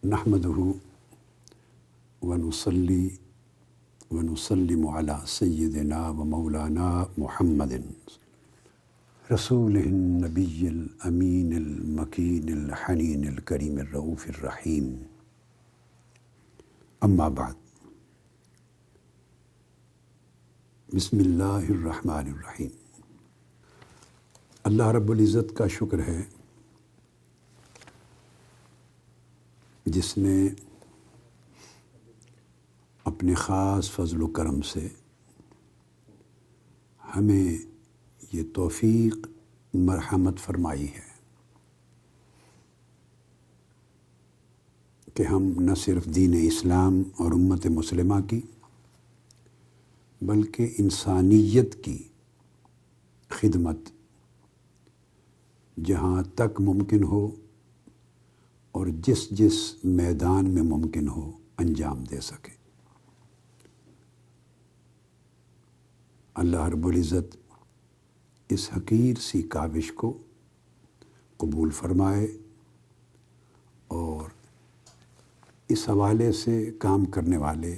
نحمده ونصلي ونسلم على سيدنا ومولانا محمد رسوله النبي الأمين المكين الحنين الكريم الرؤوف الرحيم أما بعد بسم اللہ الرحمن الرحیم۔ اللہ رب العزت کا شکر ہے جس نے اپنے خاص فضل و کرم سے ہمیں یہ توفیق مرحمت فرمائی ہے کہ ہم نہ صرف دین اسلام اور امت مسلمہ کی بلکہ انسانیت کی خدمت جہاں تک ممکن ہو اور جس میدان میں ممکن ہو انجام دے سکے۔ اللہ رب العزت اس حقیر سی کاوش کو قبول فرمائے اور اس حوالے سے کام کرنے والے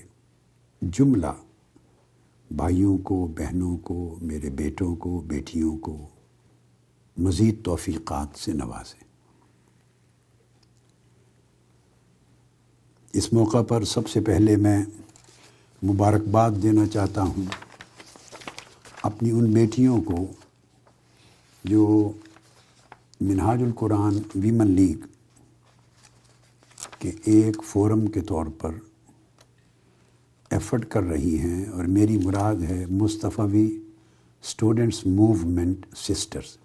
جملہ بھائیوں کو، بہنوں کو، میرے بیٹوں کو، بیٹیوں کو مزید توفیقات سے نوازے۔ اس موقع پر سب سے پہلے میں مبارکباد دینا چاہتا ہوں اپنی ان بیٹیوں کو جو منہاج القرآن ویمن لیگ کے ایک فورم کے طور پر ایفرٹ کر رہی ہیں، اور میری مراد ہے Mustafa students movement sisters,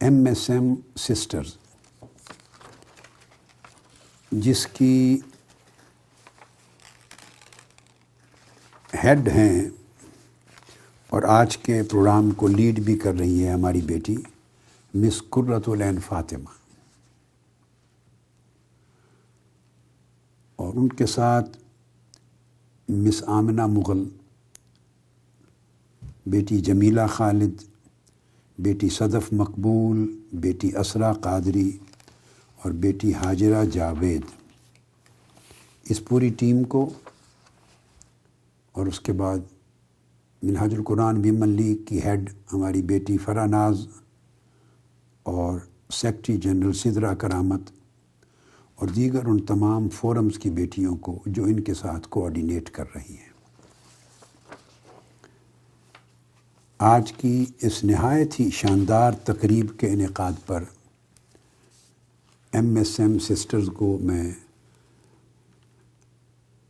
MSM sisters, جس کی ہیڈ ہیں اور آج کے پروگرام کو لیڈ بھی کر رہی ہے ہماری بیٹی مس قرۃ العین فاطمہ، اور ان کے ساتھ مس آمنہ مغل، بیٹی جمیلہ خالد، بیٹی صدف مقبول، بیٹی اسرا قادری اور بیٹی ہاجرہ جاوید۔ اس پوری ٹیم کو، اور اس کے بعد منہاج القرآن ویمن لیگ کی ہیڈ ہماری بیٹی فرح ناز اور سیکرٹری جنرل سدرا کرامت اور دیگر ان تمام فورمز کی بیٹیوں کو جو ان کے ساتھ کوآرڈینیٹ کر رہی ہیں۔ آج کی اس نہایت ہی شاندار تقریب کے انعقاد پر MSM سسٹرز کو میں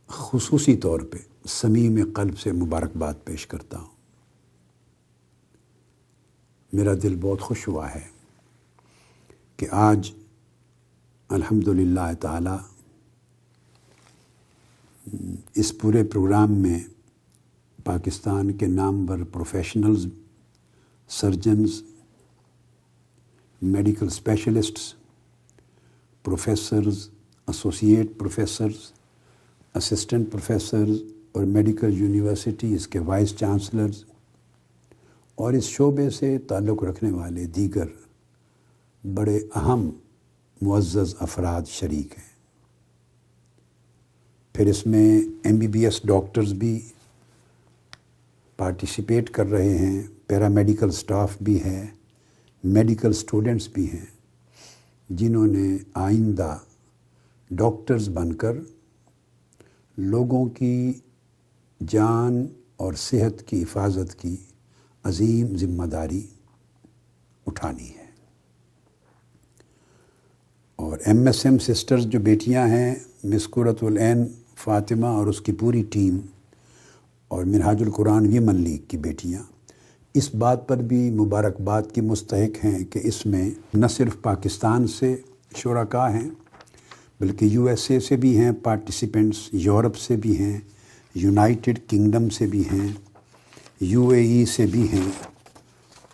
خصوصی طور پہ صمیم قلب سے مبارکباد پیش کرتا ہوں۔ میرا دل بہت خوش ہوا ہے کہ آج الحمدللہ تعالی اس پورے پروگرام میں پاکستان کے نامور professionals, surgeons, medical specialists, professors, associate professors, assistant professors اور میڈیکل یونیورسٹیز کے وائس چانسلرز اور اس شعبے سے تعلق رکھنے والے دیگر بڑے اہم معزز افراد شریک ہیں۔ پھر اس میں MBBS ڈاکٹرز بھی پارٹیسپیٹ کر رہے ہیں، پیرامیڈیکل سٹاف بھی ہے، میڈیکل سٹوڈنٹس بھی ہیں جنہوں نے آئندہ ڈاکٹرز بن کر لوگوں کی جان اور صحت کی حفاظت کی عظیم ذمہ داری اٹھانی ہے۔ اور MSM سسٹرز جو بیٹیاں ہیں، مس قرۃ العین فاطمہ اور اس کی پوری ٹیم اور منہاج القرآن ویمن لیگ کی بیٹیاں اس بات پر بھی مبارکباد کی مستحق ہیں کہ اس میں نہ صرف پاکستان سے شرکاء ہیں بلکہ USA سے بھی ہیں پارٹیسپینٹس، یورپ سے بھی ہیں، یونائٹڈ کنگڈم سے بھی ہیں، UAE سے بھی ہیں،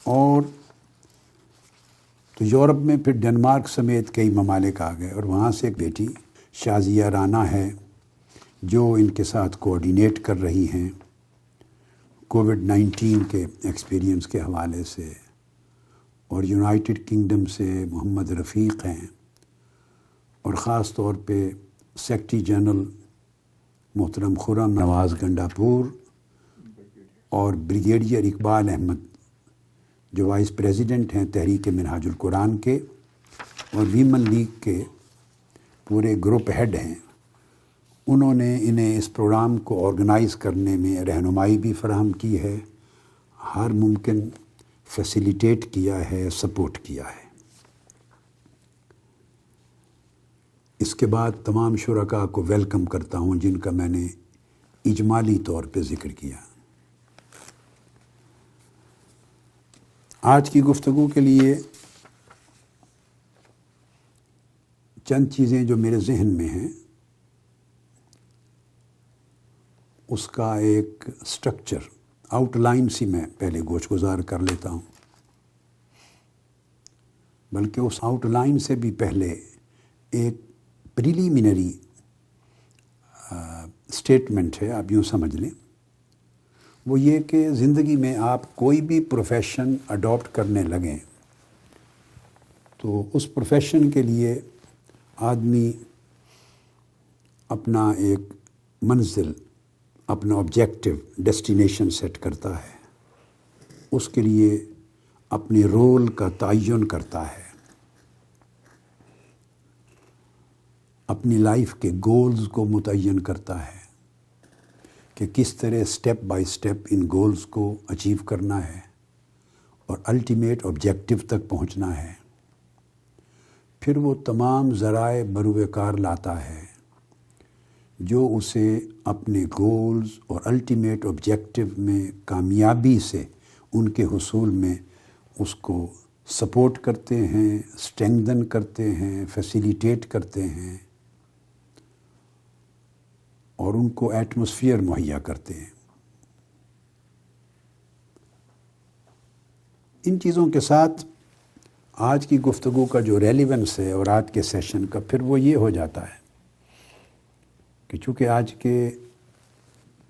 اور تو یورپ میں پھر ڈنمارک سمیت کئی ممالک آ گئے، اور وہاں سے ایک بیٹی شازیہ رانا ہے جو ان کے ساتھ کوآرڈینیٹ کر رہی ہیں کووڈ-19 کے ایکسپیرینس کے حوالے سے، اور یونائٹڈ کنگڈم سے محمد رفیق ہیں، اور خاص طور پہ سیکرٹری جنرل محترم خرم نواز گنڈاپور اور بریگیڈیئر اقبال احمد جو وائس پریزیڈنٹ ہیں تحریک منہاج القرآن کے اور ویمن لیگ کے پورے گروپ ہیڈ ہیں، انہوں نے انہیں اس پروگرام کو آرگنائز کرنے میں رہنمائی بھی فراہم کی ہے، ہر ممکن فیسیلیٹیٹ کیا ہے، سپورٹ کیا ہے۔ اس کے بعد تمام شرکاء کو ویلکم کرتا ہوں جن کا میں نے اجمالی طور پہ ذکر کیا۔ آج کی گفتگو کے لیے چند چیزیں جو میرے ذہن میں ہیں اس کا ایک سٹرکچر آؤٹ لائن سی میں پہلے گوش گزار کر لیتا ہوں، بلکہ اس آؤٹ لائن سے بھی پہلے ایک پریلیمنری سٹیٹمنٹ ہے، آپ یوں سمجھ لیں، وہ یہ کہ زندگی میں آپ کوئی بھی پروفیشن اڈاپٹ کرنے لگیں تو اس پروفیشن کے لیے آدمی اپنا ایک منزل، اپنا آبجیکٹو، ڈیسٹینیشن سیٹ کرتا ہے، اس کے لیے اپنے رول کا تعین کرتا ہے، اپنی لائف کے گولز کو متعین کرتا ہے کہ کس طرح step by step in goals کو اچیو کرنا ہے اور الٹیمیٹ آبجیکٹو تک پہنچنا ہے۔ پھر وہ تمام ذرائع بروئے کار لاتا ہے جو اسے اپنے گولز اور الٹیمیٹ آبجیکٹو میں کامیابی سے ان کے حصول میں اس کو سپورٹ کرتے ہیں، اسٹرینگدن کرتے ہیں، فیسیلیٹیٹ کرتے ہیں اور ان کو ایٹماسفیئر مہیا کرتے ہیں۔ ان چیزوں کے ساتھ آج کی گفتگو کا جو ریلیونس ہے اور آج کے سیشن کا پھر وہ یہ ہو جاتا ہے کہ چونکہ آج کے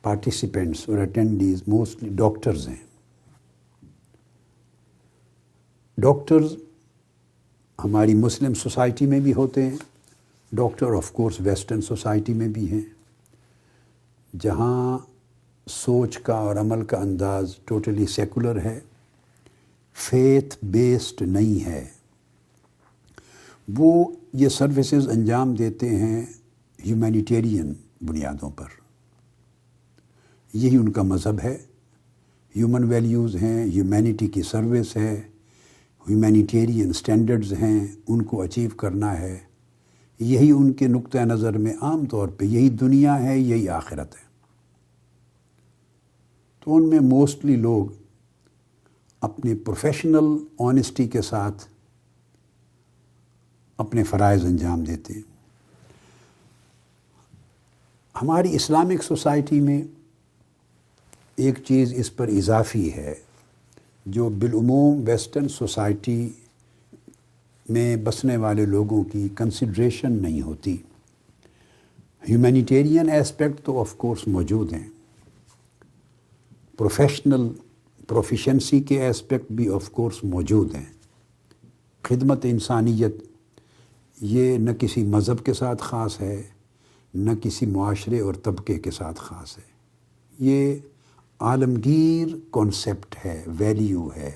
پارٹیسپینٹس اور اٹینڈیز موسٹلی ڈاکٹرز ہیں، ڈاکٹرز ہماری مسلم سوسائٹی میں بھی ہوتے ہیں، doctor of course western society میں بھی ہیں، جہاں سوچ کا اور عمل کا انداز ٹوٹلی سیکولر ہے، فیتھ بیسڈ نہیں ہے، وہ یہ سروسز انجام دیتے ہیں ہیومینیٹیرین بنیادوں پر، یہی ان کا مذہب ہے، ہیومن ویلیوز ہیں، ہیومینٹی کی سروس ہے، ہیومینیٹیرین سٹینڈرڈز ہیں، ان کو اچیو کرنا ہے، یہی ان کے نقطہ نظر میں عام طور پہ یہی دنیا ہے، یہی آخرت ہے۔ تو ان میں موسٹلی لوگ اپنے پروفیشنل آنیسٹی کے ساتھ اپنے فرائض انجام دیتے ہیں۔ ہماری اسلامک سوسائٹی میں ایک چیز اس پر اضافی ہے جو بالعموم ویسٹرن سوسائٹی میں بسنے والے لوگوں کی کنسیڈریشن نہیں ہوتی۔ ہیومینیٹیرین ایسپیکٹ تو آف کورس موجود ہیں، پروفیشنل پروفیشنسی کے ایسپیکٹ بھی آف کورس موجود ہیں۔ خدمت انسانیت یہ نہ کسی مذہب کے ساتھ خاص ہے، نہ کسی معاشرے اور طبقے کے ساتھ خاص ہے، یہ عالمگیر کانسیپٹ ہے، ویلیو ہے،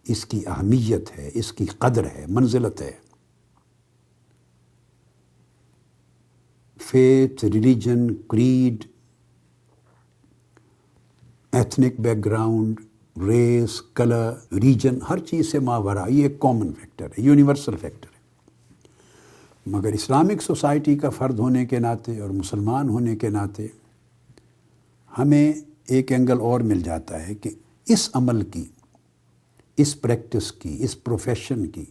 اس کی اہمیت ہے، اس کی قدر ہے، منزلت ہے۔ Faith, religion, creed, ethnic background, race, colour, region, ہر چیز سے ماورا یہ ایک کامن فیکٹر ہے، یونیورسل فیکٹر ہے۔ مگر اسلامک سوسائٹی کا فرد ہونے کے ناطے اور مسلمان ہونے کے ناطے ہمیں ایک اینگل اور مل جاتا ہے کہ اس عمل کی، اس پریکٹس کی، اس پروفیشن کی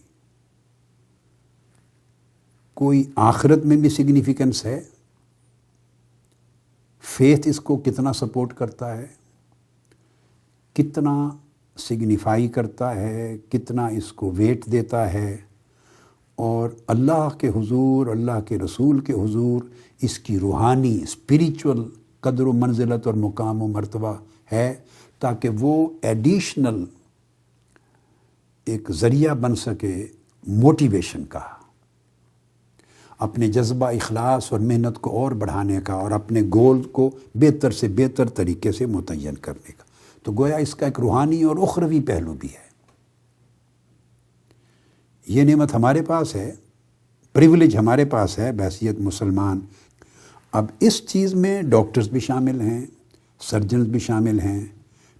کوئی آخرت میں بھی سگنیفیکنس ہے، فیتھ اس کو کتنا سپورٹ کرتا ہے، کتنا سگنیفائی کرتا ہے، کتنا اس کو ویٹ دیتا ہے، اور اللہ کے حضور، اللہ کے رسول کے حضور اس کی روحانی اسپریچول قدر و منزلت اور مقام و مرتبہ ہے، تاکہ وہ ایڈیشنل ایک ذریعہ بن سکے موٹیویشن کا۔ اپنے جذبہ اخلاص اور محنت کو اور بڑھانے کا اور اپنے گول کو بہتر سے بہتر طریقے سے متعین کرنے کا۔ تو گویا اس کا ایک روحانی اور اخروی پہلو بھی ہے۔ یہ نعمت ہمارے پاس ہے، پریولیج ہمارے پاس ہے بحیثیت مسلمان۔ اب اس چیز میں ڈاکٹرز بھی شامل ہیں، سرجنز بھی شامل ہیں،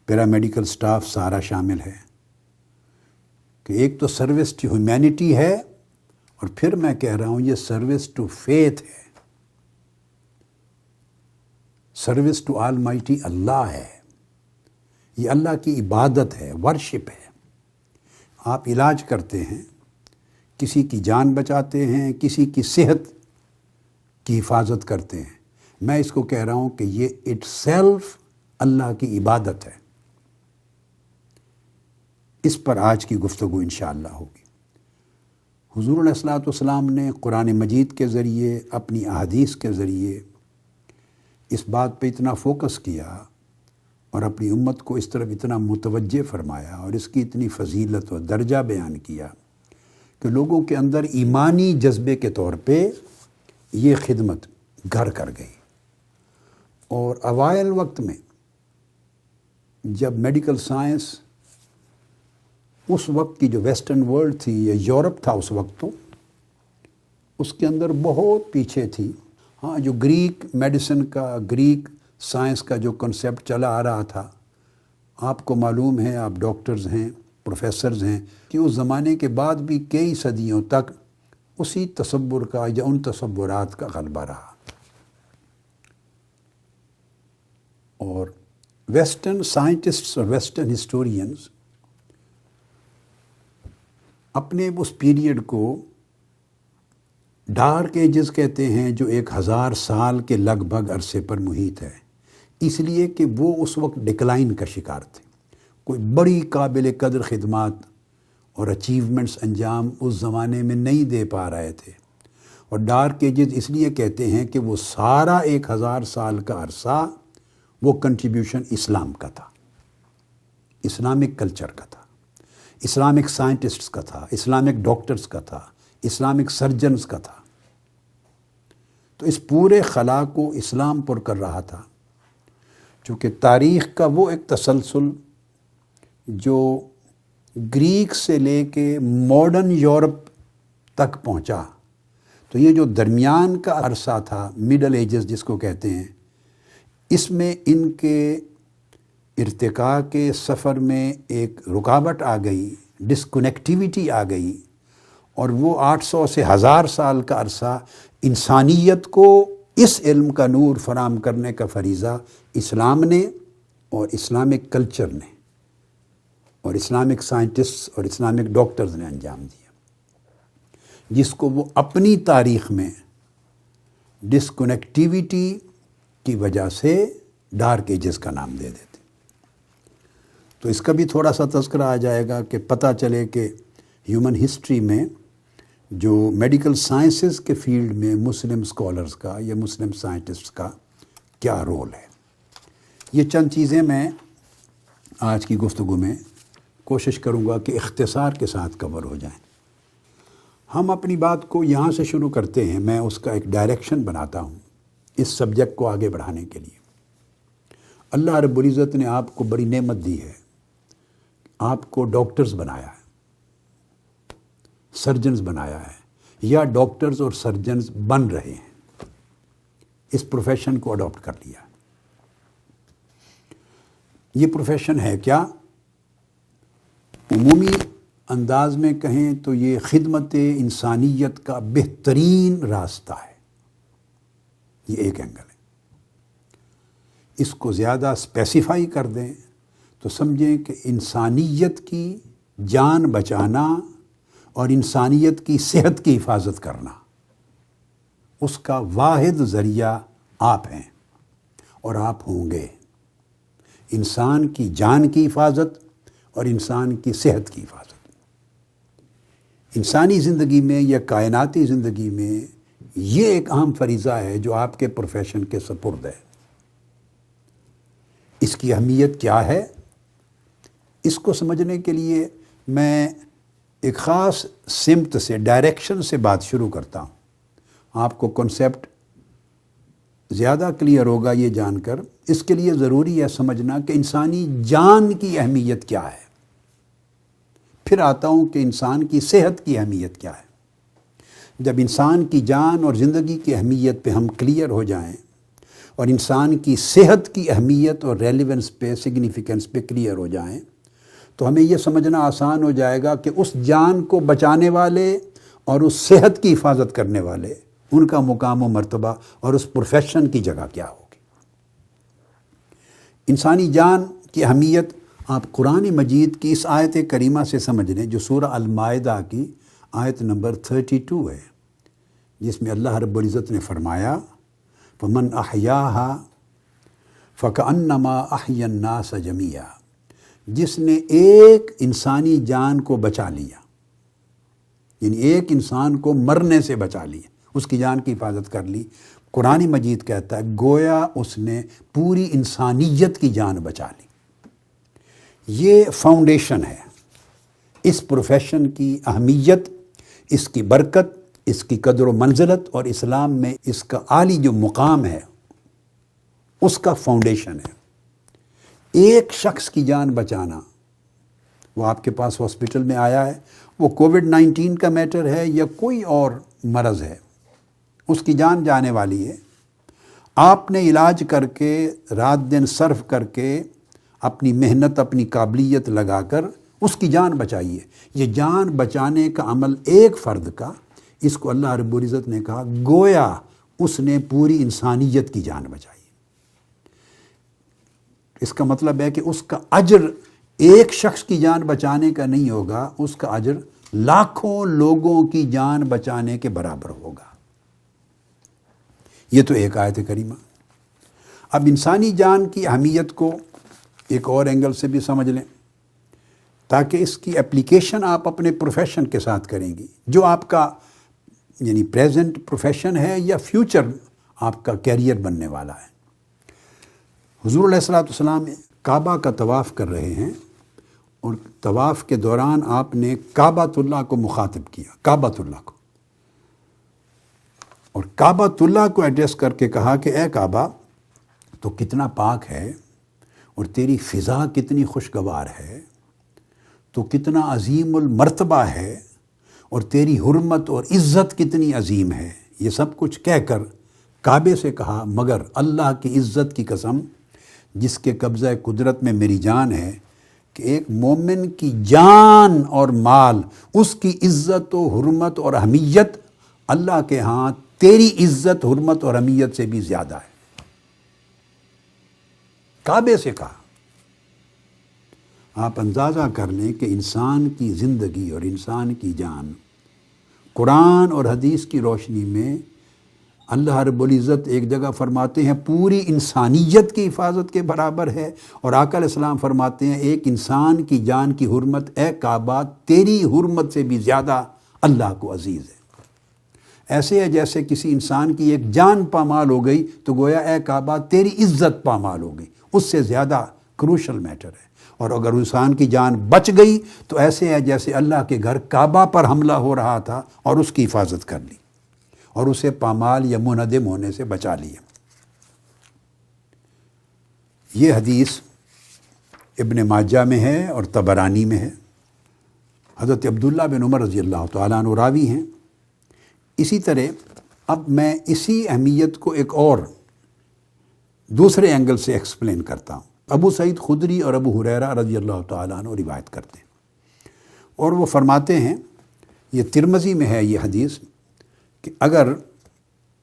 پیرامیڈیکل سٹاف سارا شامل ہے، کہ ایک تو سروس ٹو ہیومینٹی ہے، اور پھر میں کہہ رہا ہوں یہ سروس ٹو فیتھ ہے، سروس ٹو آلمائٹی اللہ ہے، یہ اللہ کی عبادت ہے، ورشپ ہے۔ آپ علاج کرتے ہیں، کسی کی جان بچاتے ہیں، کسی کی صحت کی حفاظت کرتے ہیں، میں اس کو کہہ رہا ہوں کہ یہ اٹ سیلف اللہ کی عبادت ہے۔ اس پر آج کی گفتگو انشاءاللہ ہوگی۔ حضور علیہ الصلوۃ والسلام نے قرآن مجید کے ذریعے، اپنی احادیث کے ذریعے اس بات پہ اتنا فوکس کیا اور اپنی امت کو اس طرف اتنا متوجہ فرمایا اور اس کی اتنی فضیلت و درجہ بیان کیا کہ لوگوں کے اندر ایمانی جذبے کے طور پہ یہ خدمت گھر کر گئی۔ اور اوائل وقت میں جب میڈیکل سائنس اس وقت کی جو ویسٹرن ورلڈ تھی یا یورپ تھا اس وقت، تو اس کے اندر بہت پیچھے تھی۔ ہاں، جو گریک میڈیسن کا، گریک سائنس کا جو کنسیپٹ چلا آ رہا تھا، آپ کو معلوم ہے، آپ ڈاکٹرز ہیں، پروفیسرز ہیں، کہ اس زمانے کے بعد بھی کئی صدیوں تک اسی تصور کا یا ان تصورات کا غلبہ رہا۔ اور ویسٹرن سائنٹسٹس اور ویسٹرن ہسٹورینز اپنے اس پیریڈ کو ڈارک ایجز کہتے ہیں، جو 1000 سال کے لگ بھگ عرصے پر محیط ہے، اس لیے کہ وہ اس وقت ڈکلائن کا شکار تھے، کوئی بڑی قابل قدر خدمات اور اچیومنٹس انجام اس زمانے میں نہیں دے پا رہے تھے۔ اور ڈارک ایجز اس لیے کہتے ہیں کہ وہ سارا 1000 سال کا عرصہ وہ کنٹریبیوشن اسلام کا تھا، اسلامک کلچر کا تھا، اسلامک سائنٹسٹس کا تھا، اسلامک ڈاکٹرز کا تھا، اسلامک سرجنز کا تھا۔ تو اس پورے خلا کو اسلام پر کر رہا تھا، چونکہ تاریخ کا وہ ایک تسلسل جو گریک سے لے کے ماڈرن یورپ تک پہنچا، تو یہ جو درمیان کا عرصہ تھا، مڈل ایجز جس کو کہتے ہیں، اس میں ان کے ارتقاء کے سفر میں ایک رکاوٹ آ گئی، ڈسکنیکٹیویٹی آ گئی، اور وہ 800 سے 1000 سال کا عرصہ انسانیت کو اس علم کا نور فراہم کرنے کا فریضہ اسلام نے اور اسلامک کلچر نے اور اسلامک سائنٹسٹس اور اسلامک ڈاکٹرز نے انجام دیا، جس کو وہ اپنی تاریخ میں ڈسکنیکٹیویٹی کی وجہ سے ڈارک ایجز کا نام دے دیتے۔ تو اس کا بھی تھوڑا سا تذکرہ آ جائے گا کہ پتہ چلے کہ ہیومن ہسٹری میں جو میڈیکل سائنسز کے فیلڈ میں مسلم اسکالرز کا یا مسلم سائنٹسٹس کا کیا رول ہے۔ یہ چند چیزیں میں آج کی گفتگو میں کوشش کروں گا کہ اختصار کے ساتھ کور ہو جائیں۔ ہم اپنی بات کو یہاں سے شروع کرتے ہیں، میں اس کا ایک ڈائریکشن بناتا ہوں اس سبجیکٹ کو آگے بڑھانے کے لیے۔ اللہ رب العزت نے آپ کو بڑی نعمت دی ہے، آپ کو ڈاکٹرز بنایا ہے، سرجنز بنایا ہے، یا ڈاکٹرز اور سرجنز بن رہے ہیں، اس پروفیشن کو اڈاپٹ کر لیا۔ یہ پروفیشن ہے کیا؟ عمومی انداز میں کہیں تو یہ خدمت انسانیت کا بہترین راستہ ہے، یہ ایک اینگل ہے۔ اس کو زیادہ اسپیسیفائی کر دیں تو سمجھیں کہ انسانیت کی جان بچانا اور انسانیت کی صحت کی حفاظت کرنا، اس کا واحد ذریعہ آپ ہیں اور آپ ہوں گے۔ انسان کی جان کی حفاظت اور انسان کی صحت کی حفاظت۔ انسانی زندگی میں یا کائناتی زندگی میں یہ ایک اہم فریضہ ہے جو آپ کے پروفیشن کے سپرد ہے۔ اس کی اہمیت کیا ہے؟ اس کو سمجھنے کے لیے میں ایک خاص سمت سے، ڈائریکشن سے بات شروع کرتا ہوں۔ آپ کو کنسیپٹ زیادہ کلیئر ہوگا یہ جان کر۔ اس کے لیے ضروری ہے سمجھنا کہ انسانی جان کی اہمیت کیا ہے، پھر آتا ہوں کہ انسان کی صحت کی اہمیت کیا ہے۔ جب انسان کی جان اور زندگی کی اہمیت پہ ہم کلیئر ہو جائیں اور انسان کی صحت کی اہمیت اور ریلیونس پہ، سگنیفیکنس پہ کلیئر ہو جائیں تو ہمیں یہ سمجھنا آسان ہو جائے گا کہ اس جان کو بچانے والے اور اس صحت کی حفاظت کرنے والے، ان کا مقام و مرتبہ اور اس پروفیشن کی جگہ کیا ہوگی۔ انسانی جان کی اہمیت آپ قرآن مجید کی اس آیت کریمہ سے سمجھ لیں جو سورہ المائدہ کی آیت نمبر 32 ہے، جس میں اللہ رب العزت نے فرمایا فَمَنْ أَحْيَاهَا فَكَأَنَّمَا أَحْيَا النَّاسَ جَمِيعًا، جس نے ایک انسانی جان کو بچا لیا، یعنی ایک انسان کو مرنے سے بچا لیا، اس کی جان کی حفاظت کر لی۔ قرآن مجید کہتا ہے گویا اس نے پوری انسانیت کی جان بچا لی۔ یہ فاؤنڈیشن ہے اس پروفیشن کی اہمیت، اس کی برکت، اس کی قدر و منزلت، اور اسلام میں اس کا عالی جو مقام ہے اس کا فاؤنڈیشن ہے۔ ایک شخص کی جان بچانا، وہ آپ کے پاس ہاسپٹل میں آیا ہے، وہ کووڈ-19 کا میٹر ہے یا کوئی اور مرض ہے، اس کی جان جانے والی ہے، آپ نے علاج کر کے رات دن صرف کر کے اپنی محنت، اپنی قابلیت لگا کر اس کی جان بچائی ہے۔ یہ جان بچانے کا عمل ایک فرد کا، اس کو اللہ رب العزت نے کہا گویا اس نے پوری انسانیت کی جان بچائی۔ اس کا مطلب ہے کہ اس کا اجر ایک شخص کی جان بچانے کا نہیں ہوگا، اس کا اجر لاکھوں لوگوں کی جان بچانے کے برابر ہوگا۔ یہ تو ایک آیت کریمہ۔ اب انسانی جان کی اہمیت کو ایک اور اینگل سے بھی سمجھ لیں تاکہ اس کی اپلیکیشن آپ اپنے پروفیشن کے ساتھ کریں گی، جو آپ کا یعنی پریزنٹ پروفیشن ہے یا فیوچر آپ کا کیریئر بننے والا ہے۔ حضور علیہ الصلوۃ والسلام کعبہ کا طواف کر رہے ہیں اور طواف کے دوران آپ نے کعبۃ اللہ کو مخاطب کیا، کعبۃ اللہ کو، اور کعبۃ اللہ کو ایڈریس کر کے کہا کہ اے کعبہ تو کتنا پاک ہے، اور تیری فضا کتنی خوشگوار ہے، تو کتنا عظیم المرتبہ ہے، اور تیری حرمت اور عزت کتنی عظیم ہے۔ یہ سب کچھ کہہ کر کعبے سے کہا مگر اللہ کی عزت کی قسم جس کے قبضہ قدرت میں میری جان ہے کہ ایک مومن کی جان اور مال، اس کی عزت و حرمت اور اہمیت اللہ کے ہاں تیری عزت، حرمت اور اہمیت سے بھی زیادہ ہے۔ کعبے سے کہا۔ آپ اندازہ کر لیں کہ انسان کی زندگی اور انسان کی جان قرآن اور حدیث کی روشنی میں اللہ رب العزت ایک جگہ فرماتے ہیں پوری انسانیت کی حفاظت کے برابر ہے، اور آقا علیہ السلام فرماتے ہیں ایک انسان کی جان کی حرمت اے کعبہ تیری حرمت سے بھی زیادہ اللہ کو عزیز ہے۔ ایسے ہے جیسے کسی انسان کی ایک جان پامال ہو گئی تو گویا اے کعبہ تیری عزت پامال ہو گئی، اس سے زیادہ کروشل میٹر ہے۔ اور اگر انسان کی جان بچ گئی تو ایسے ہے جیسے اللہ کے گھر کعبہ پر حملہ ہو رہا تھا اور اس کی حفاظت کر لی اور اسے پامال یا منہدم ہونے سے بچا لیا۔ یہ حدیث ابن ماجہ میں ہے اور طبرانی میں ہے۔ حضرت عبداللہ بن عمر رضی اللہ تعالیٰ عنہ راوی ہیں۔ اسی طرح اب میں اسی اہمیت کو ایک اور دوسرے اینگل سے ایکسپلین کرتا ہوں۔ ابو سعید خدری اور ابو ہریرہ رضی اللہ تعالیٰ عنہ روایت کرتے ہیں، اور وہ فرماتے ہیں، یہ ترمذی میں ہے یہ حدیث، کہ اگر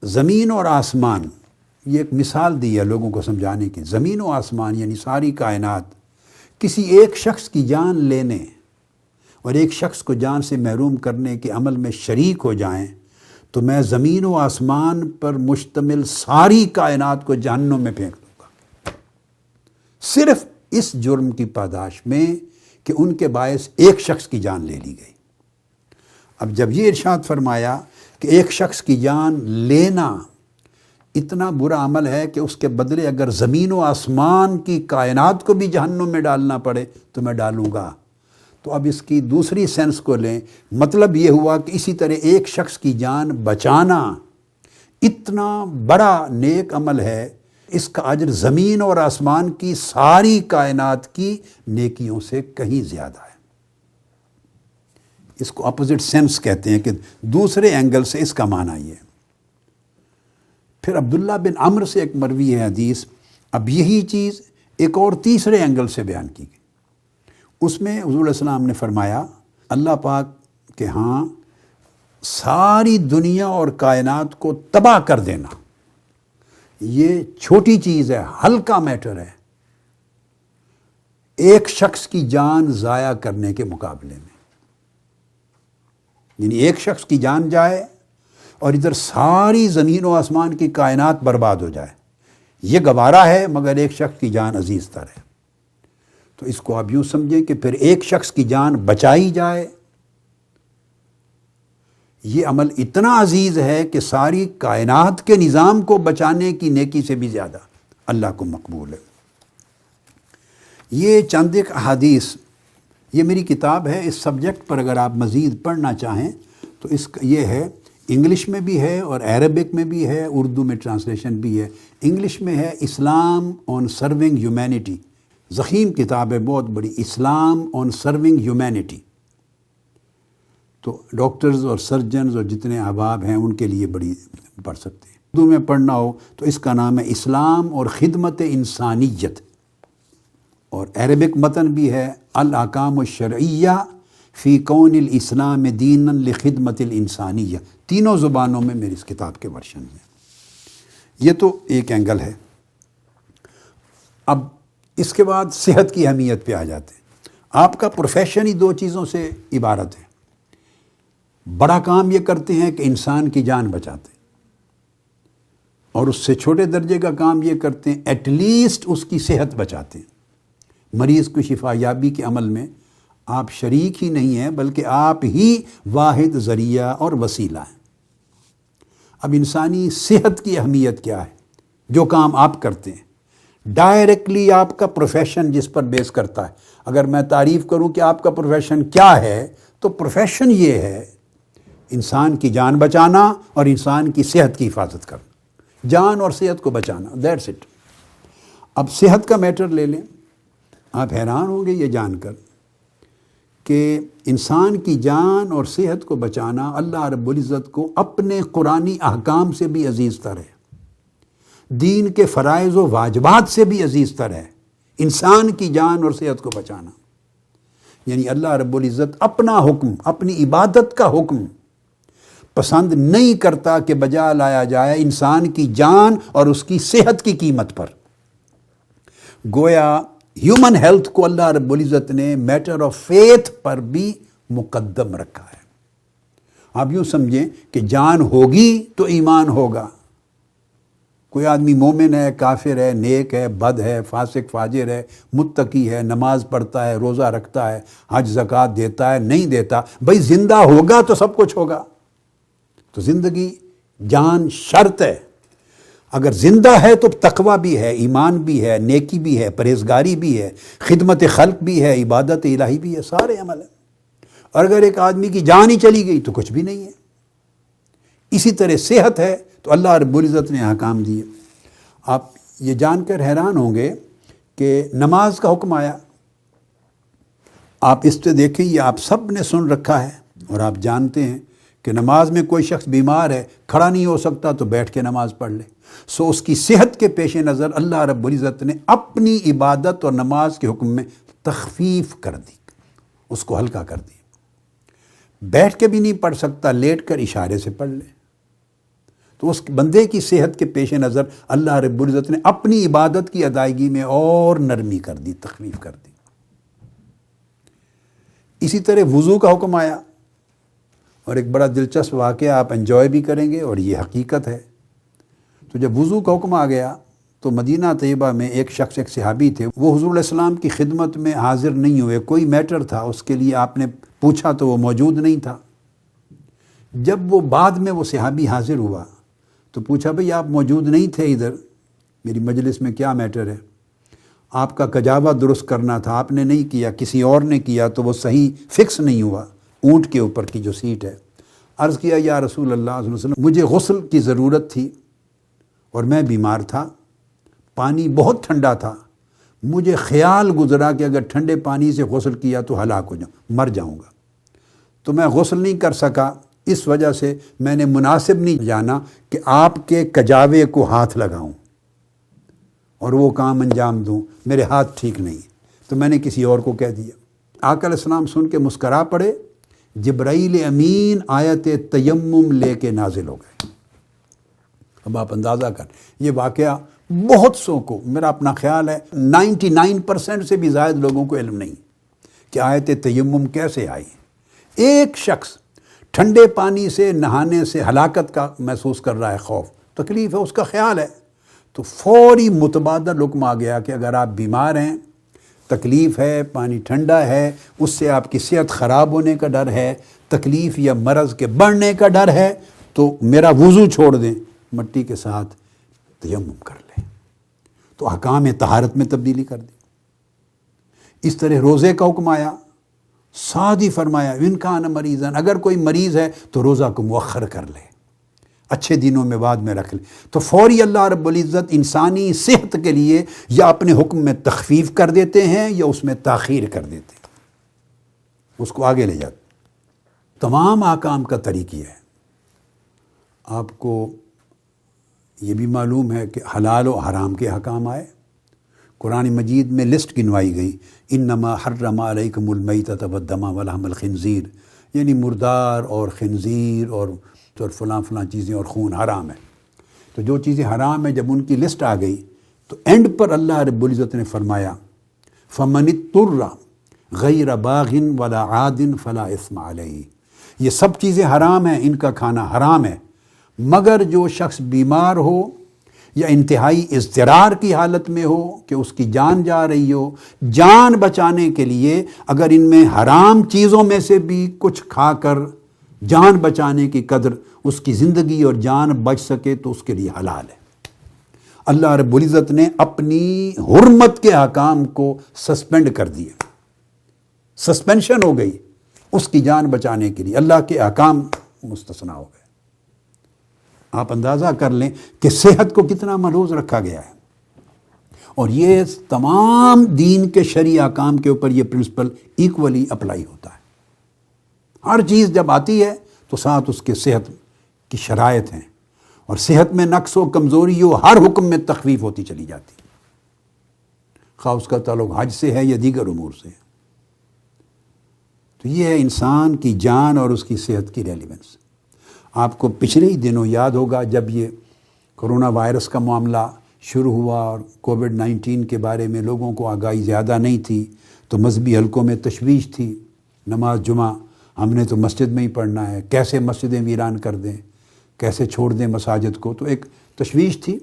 زمین اور آسمان، یہ ایک مثال دی ہے لوگوں کو سمجھانے کی، زمین و آسمان یعنی ساری کائنات کسی ایک شخص کی جان لینے اور ایک شخص کو جان سے محروم کرنے کے عمل میں شریک ہو جائیں تو میں زمین و آسمان پر مشتمل ساری کائنات کو جہنم میں پھینک دوں گا، صرف اس جرم کی پاداش میں کہ ان کے باعث ایک شخص کی جان لے لی گئی۔ اب جب یہ ارشاد فرمایا کہ ایک شخص کی جان لینا اتنا برا عمل ہے کہ اس کے بدلے اگر زمین و آسمان کی کائنات کو بھی جہنم میں ڈالنا پڑے تو میں ڈالوں گا، تو اب اس کی دوسری سینس کو لیں، مطلب یہ ہوا کہ اسی طرح ایک شخص کی جان بچانا اتنا بڑا نیک عمل ہے، اس کا اجر زمین اور آسمان کی ساری کائنات کی نیکیوں سے کہیں زیادہ ہے۔ اس کو اپوزٹ سینس کہتے ہیں کہ دوسرے اینگل سے اس کا معنی یہ ہے۔ پھر عبداللہ بن عمرو سے ایک مروی ہے حدیث، اب یہی چیز ایک اور تیسرے اینگل سے بیان کی گئی۔ اس میں حضور علیہ السلام نے فرمایا اللہ پاک کہ ہاں ساری دنیا اور کائنات کو تباہ کر دینا یہ چھوٹی چیز ہے، ہلکا میٹر ہے ایک شخص کی جان ضائع کرنے کے مقابلے میں۔ یعنی ایک شخص کی جان جائے اور ادھر ساری زمین و آسمان کی کائنات برباد ہو جائے، یہ گوارا ہے، مگر ایک شخص کی جان عزیز تر ہے۔ تو اس کو آپ یوں سمجھیں کہ پھر ایک شخص کی جان بچائی جائے، یہ عمل اتنا عزیز ہے کہ ساری کائنات کے نظام کو بچانے کی نیکی سے بھی زیادہ اللہ کو مقبول ہے۔ یہ چند ایک احادیث، یہ میری کتاب ہے، اس سبجیکٹ پر اگر آپ مزید پڑھنا چاہیں تو یہ ہے، انگلش میں بھی ہے اور عربک میں بھی ہے، اردو میں ٹرانسلیشن بھی ہے۔ انگلش میں ہے اسلام آن سرونگ ہیومینٹی، ضخیم کتاب ہے بہت بڑی، اسلام آن سرونگ ہیومینٹی۔ تو ڈاکٹرز اور سرجنز اور جتنے احباب ہیں ان کے لیے بڑی پڑھ سکتے ہیں۔ اردو میں پڑھنا ہو تو اس کا نام ہے اسلام اور خدمت انسانیت، اور عربک متن بھی ہے الاحکام الشرعیہ فی کون الاسلام دینا لخدمت الانسانیہ۔ تینوں زبانوں میں میری اس کتاب کے ورشن ہیں۔ یہ تو ایک اینگل ہے۔ اب اس کے بعد صحت کی اہمیت پہ آ جاتے ہیں۔ آپ کا پروفیشن ہی دو چیزوں سے عبارت ہے۔ بڑا کام یہ کرتے ہیں کہ انسان کی جان بچاتے ہیں، اور اس سے چھوٹے درجے کا کام یہ کرتے ہیں ایٹ لیسٹ اس کی صحت بچاتے ہیں۔ مریض کو شفا یابی کے عمل میں آپ شریک ہی نہیں ہیں بلکہ آپ ہی واحد ذریعہ اور وسیلہ ہیں۔ اب انسانی صحت کی اہمیت کیا ہے؟ جو کام آپ کرتے ہیں ڈائریکٹلی آپ کا پروفیشن جس پر بیس کرتا ہے۔ اگر میں تعریف کروں کہ آپ کا پروفیشن کیا ہے تو پروفیشن یہ ہے انسان کی جان بچانا اور انسان کی صحت کی حفاظت کرنا، جان اور صحت کو بچانا، دیٹس اٹ۔ اب صحت کا میٹر لے لیں، آپ حیران ہوں گے یہ جان کر کہ انسان کی جان اور صحت کو بچانا اللہ رب العزت کو اپنے قرآنی احکام سے بھی عزیز تر ہے، دین کے فرائض و واجبات سے بھی عزیز تر ہے انسان کی جان اور صحت کو بچانا۔ یعنی اللہ رب العزت اپنا حکم، اپنی عبادت کا حکم پسند نہیں کرتا کہ بجا لایا جائے انسان کی جان اور اس کی صحت کی قیمت پر۔ گویا ہیومن ہیلتھ کو اللہ رب العزت نے میٹر آف فیتھ پر بھی مقدم رکھا ہے۔ آپ یوں سمجھیں کہ جان ہوگی تو ایمان ہوگا۔ کوئی آدمی مومن ہے، کافر ہے، نیک ہے، بد ہے، فاسق فاجر ہے، متقی ہے، نماز پڑھتا ہے، روزہ رکھتا ہے، حج زکوٰۃ دیتا ہے، نہیں دیتا، بھئی زندہ ہوگا تو سب کچھ ہوگا۔ تو زندگی جان شرط ہے۔ اگر زندہ ہے تو تقویٰ بھی ہے، ایمان بھی ہے، نیکی بھی ہے، پرہیزگاری بھی ہے، خدمت خلق بھی ہے، عبادت الہی بھی ہے، سارے عمل ہیں۔ اور اگر ایک آدمی کی جان ہی چلی گئی تو کچھ بھی نہیں ہے۔ اسی طرح صحت ہے تو اللہ رب العزت نے احکام دیے۔ آپ یہ جان کر حیران ہوں گے کہ نماز کا حکم آیا۔ آپ اس سے دیکھیں، یہ آپ سب نے سن رکھا ہے اور آپ جانتے ہیں کہ نماز میں کوئی شخص بیمار ہے، کھڑا نہیں ہو سکتا تو بیٹھ کے نماز پڑھ لے۔ سو اس کی صحت کے پیش نظر اللہ رب العزت نے اپنی عبادت اور نماز کے حکم میں تخفیف کر دی، اس کو ہلکا کر دی۔ بیٹھ کے بھی نہیں پڑھ سکتا، لیٹ کر اشارے سے پڑھ لے۔ تو اس بندے کی صحت کے پیش نظر اللہ رب العزت نے اپنی عبادت کی ادائیگی میں اور نرمی کر دی، تخفیف کر دی۔ اسی طرح وضو کا حکم آیا، اور ایک بڑا دلچسپ واقعہ آپ انجوائے بھی کریں گے اور یہ حقیقت ہے۔ تو جب وضو کا حکم آ گیا تو مدینہ طیبہ میں ایک شخص، ایک صحابی تھے، وہ حضور علیہ السلام کی خدمت میں حاضر نہیں ہوئے، کوئی میٹر تھا اس کے لیے، آپ نے پوچھا تو وہ موجود نہیں تھا۔ جب وہ بعد میں وہ صحابی حاضر ہوا تو پوچھا بھئی آپ موجود نہیں تھے ادھر میری مجلس میں، کیا میٹر ہے؟ آپ کا کجاوہ درست کرنا تھا، آپ نے نہیں کیا، کسی اور نے کیا تو وہ صحیح فکس نہیں ہوا، اونٹ کے اوپر کی جو سیٹ ہے۔ عرض کیا یا رسول اللہ صلی اللہ علیہ وسلم مجھے غسل کی ضرورت تھی اور میں بیمار تھا، پانی بہت ٹھنڈا تھا، مجھے خیال گزرا کہ اگر ٹھنڈے پانی سے غسل کیا تو ہلاک ہو جاؤں، مر جاؤں گا، تو میں غسل نہیں کر سکا، اس وجہ سے میں نے مناسب نہیں جانا کہ آپ کے کجاوے کو ہاتھ لگاؤں اور وہ کام انجام دوں، میرے ہاتھ ٹھیک نہیں، تو میں نے کسی اور کو کہہ دیا۔ آقا علیہ السلام سن کے مسکرا پڑے، جبرائیل امین آیت تیمم لے کے نازل ہو گئے۔ اب آپ اندازہ کر، یہ واقعہ بہت سو کو، میرا اپنا خیال ہے 99% سے بھی زائد لوگوں کو علم نہیں کہ آیت تیمم کیسے آئی۔ ایک شخص ٹھنڈے پانی سے نہانے سے ہلاکت کا محسوس کر رہا ہے، خوف، تکلیف ہے، اس کا خیال ہے، تو فوری متبادل حکم آ گیا کہ اگر آپ بیمار ہیں، تکلیف ہے، پانی ٹھنڈا ہے، اس سے آپ کی صحت خراب ہونے کا ڈر ہے، تکلیف یا مرض کے بڑھنے کا ڈر ہے، تو میرا وضو چھوڑ دیں، مٹی کے ساتھ تیمم کر لیں، تو احکام طہارت میں تبدیلی کر دی۔ اس طرح روزے کا حکم آیا، ساتھ ہی فرمایا ان کان مریضاً، اگر کوئی مریض ہے تو روزہ کو مؤخر کر لے، اچھے دنوں میں بعد میں رکھ لے، تو فوری اللہ رب العزت انسانی صحت کے لیے یا اپنے حکم میں تخفیف کر دیتے ہیں یا اس میں تاخیر کر دیتے ہیں، اس کو آگے لے جاتے۔ تمام احکام کا طریقہ ہے۔ آپ کو یہ بھی معلوم ہے کہ حلال و حرام کے احکام آئے، قرآن مجید میں لسٹ گنوائی گئی، انما حرم علیکم المیتۃ والدم ولحم الخنزیر، یعنی مردار اور خنزیر اور فلاں چیزیں اور خون حرام ہے۔ تو جو چیزیں حرام ہیں جب ان کی لسٹ آ گئی تو اینڈ پر اللہ رب العزت نے فرمایا فمن اضطر غیر باغ ولا عاد فلا اثم علیہ، یہ سب چیزیں حرام ہیں، ان کا کھانا حرام ہے، مگر جو شخص بیمار ہو یا انتہائی اضطرار کی حالت میں ہو کہ اس کی جان جا رہی ہو، جان بچانے کے لیے اگر ان میں حرام چیزوں میں سے بھی کچھ کھا کر جان بچانے کی قدر اس کی زندگی اور جان بچ سکے تو اس کے لیے حلال ہے۔ اللہ رب العزت نے اپنی حرمت کے احکام کو سسپینڈ کر دیے، سسپینشن ہو گئی اس کی جان بچانے کے لیے، اللہ کے احکام مستثنیٰ ہو گئے۔ آپ اندازہ کر لیں کہ صحت کو کتنا ملحوظ رکھا گیا ہے، اور یہ تمام دین کے شرعی احکام کے اوپر یہ پرنسپل ایکولی اپلائی ہوتا ہے۔ ہر چیز جب آتی ہے تو ساتھ اس کے صحت کی شرائط ہیں، اور صحت میں نقص و کمزوری ہو ہر حکم میں تخفیف ہوتی چلی جاتی، خواہ اس کا تعلق حج سے ہے یا دیگر امور سے ہے۔ تو یہ ہے انسان کی جان اور اس کی صحت کی ریلیونس۔ آپ کو پچھلے ہی دنوں یاد ہوگا جب یہ کرونا وائرس کا معاملہ شروع ہوا اور کووڈ-19 کے بارے میں لوگوں کو آگاہی زیادہ نہیں تھی، تو مذہبی حلقوں میں تشویش تھی، نماز جمعہ ہم نے تو مسجد میں ہی پڑھنا ہے، کیسے مسجدیں ویران کر دیں، کیسے چھوڑ دیں مساجد کو، تو ایک تشویش تھی۔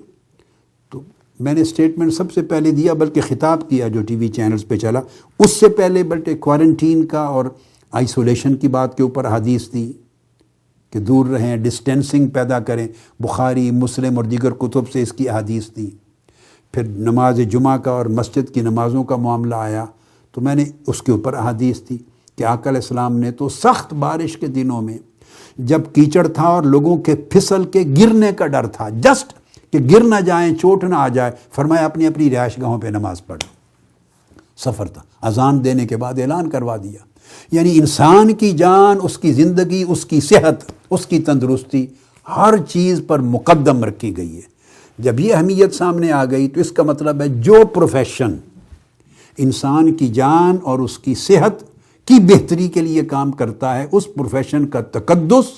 تو میں نے اسٹیٹمنٹ سب سے پہلے دیا، بلکہ خطاب کیا جو ٹی وی چینلز پہ چلا، اس سے پہلے بلکہ کوارنٹین کا اور آئسولیشن کی بات کے اوپر حدیث دی کہ دور رہیں، ڈسٹینسنگ پیدا کریں، بخاری مسلم اور دیگر کتب سے اس کی احادیث دی۔ پھر نماز جمعہ کا اور مسجد کی نمازوں کا معاملہ آیا تو میں نے اس کے اوپر احادیث دی کہ آقا علیہ السلام نے تو سخت بارش کے دنوں میں جب کیچڑ تھا اور لوگوں کے پھسل کے گرنے کا ڈر تھا، جسٹ کہ گر نہ جائیں، چوٹ نہ آ جائے، فرمایا اپنی اپنی رہائش گاہوں پہ نماز پڑھو۔ سفر تھا، اذان دینے کے بعد اعلان کروا دیا۔ یعنی انسان کی جان، اس کی زندگی، اس کی صحت، اس کی تندرستی ہر چیز پر مقدم رکھی گئی ہے۔ جب یہ اہمیت سامنے آ گئی تو اس کا مطلب ہے جو پروفیشن انسان کی جان اور اس کی صحت کی بہتری کے لیے کام کرتا ہے، اس پروفیشن کا تقدس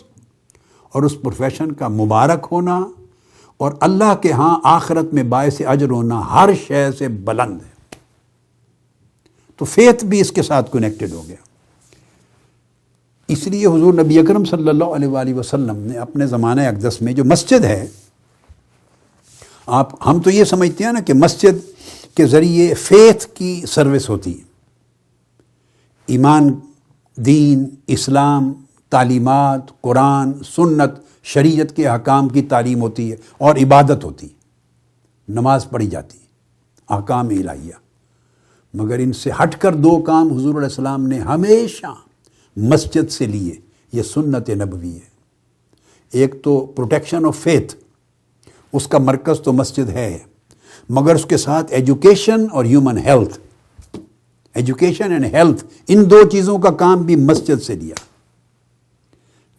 اور اس پروفیشن کا مبارک ہونا اور اللہ کے ہاں آخرت میں باعث اجر ہونا ہر شے سے بلند ہے۔ تو فیتھ بھی اس کے ساتھ کنیکٹڈ ہو گیا۔ اس لیے حضور نبی اکرم صلی اللہ علیہ وآلہ وسلم نے اپنے زمانہ اقدس میں جو مسجد ہے، ہم تو یہ سمجھتے ہیں نا کہ مسجد کے ذریعے فیتھ کی سروس ہوتی ہے، ایمان، دین، اسلام، تعلیمات، قرآن، سنت، شریعت کے احکام کی تعلیم ہوتی ہے اور عبادت ہوتی ہے، نماز پڑھی جاتی ہے، احکام الہیہ۔ مگر ان سے ہٹ کر دو کام حضور علیہ السلام نے ہمیشہ مسجد سے لیے، یہ سنت نبوی ہے۔ ایک تو پروٹیکشن آف فیتھ، اس کا مرکز تو مسجد ہے، مگر اس کے ساتھ ایجوکیشن اور human health, education and health, ان دو چیزوں کا کام بھی مسجد سے لیا۔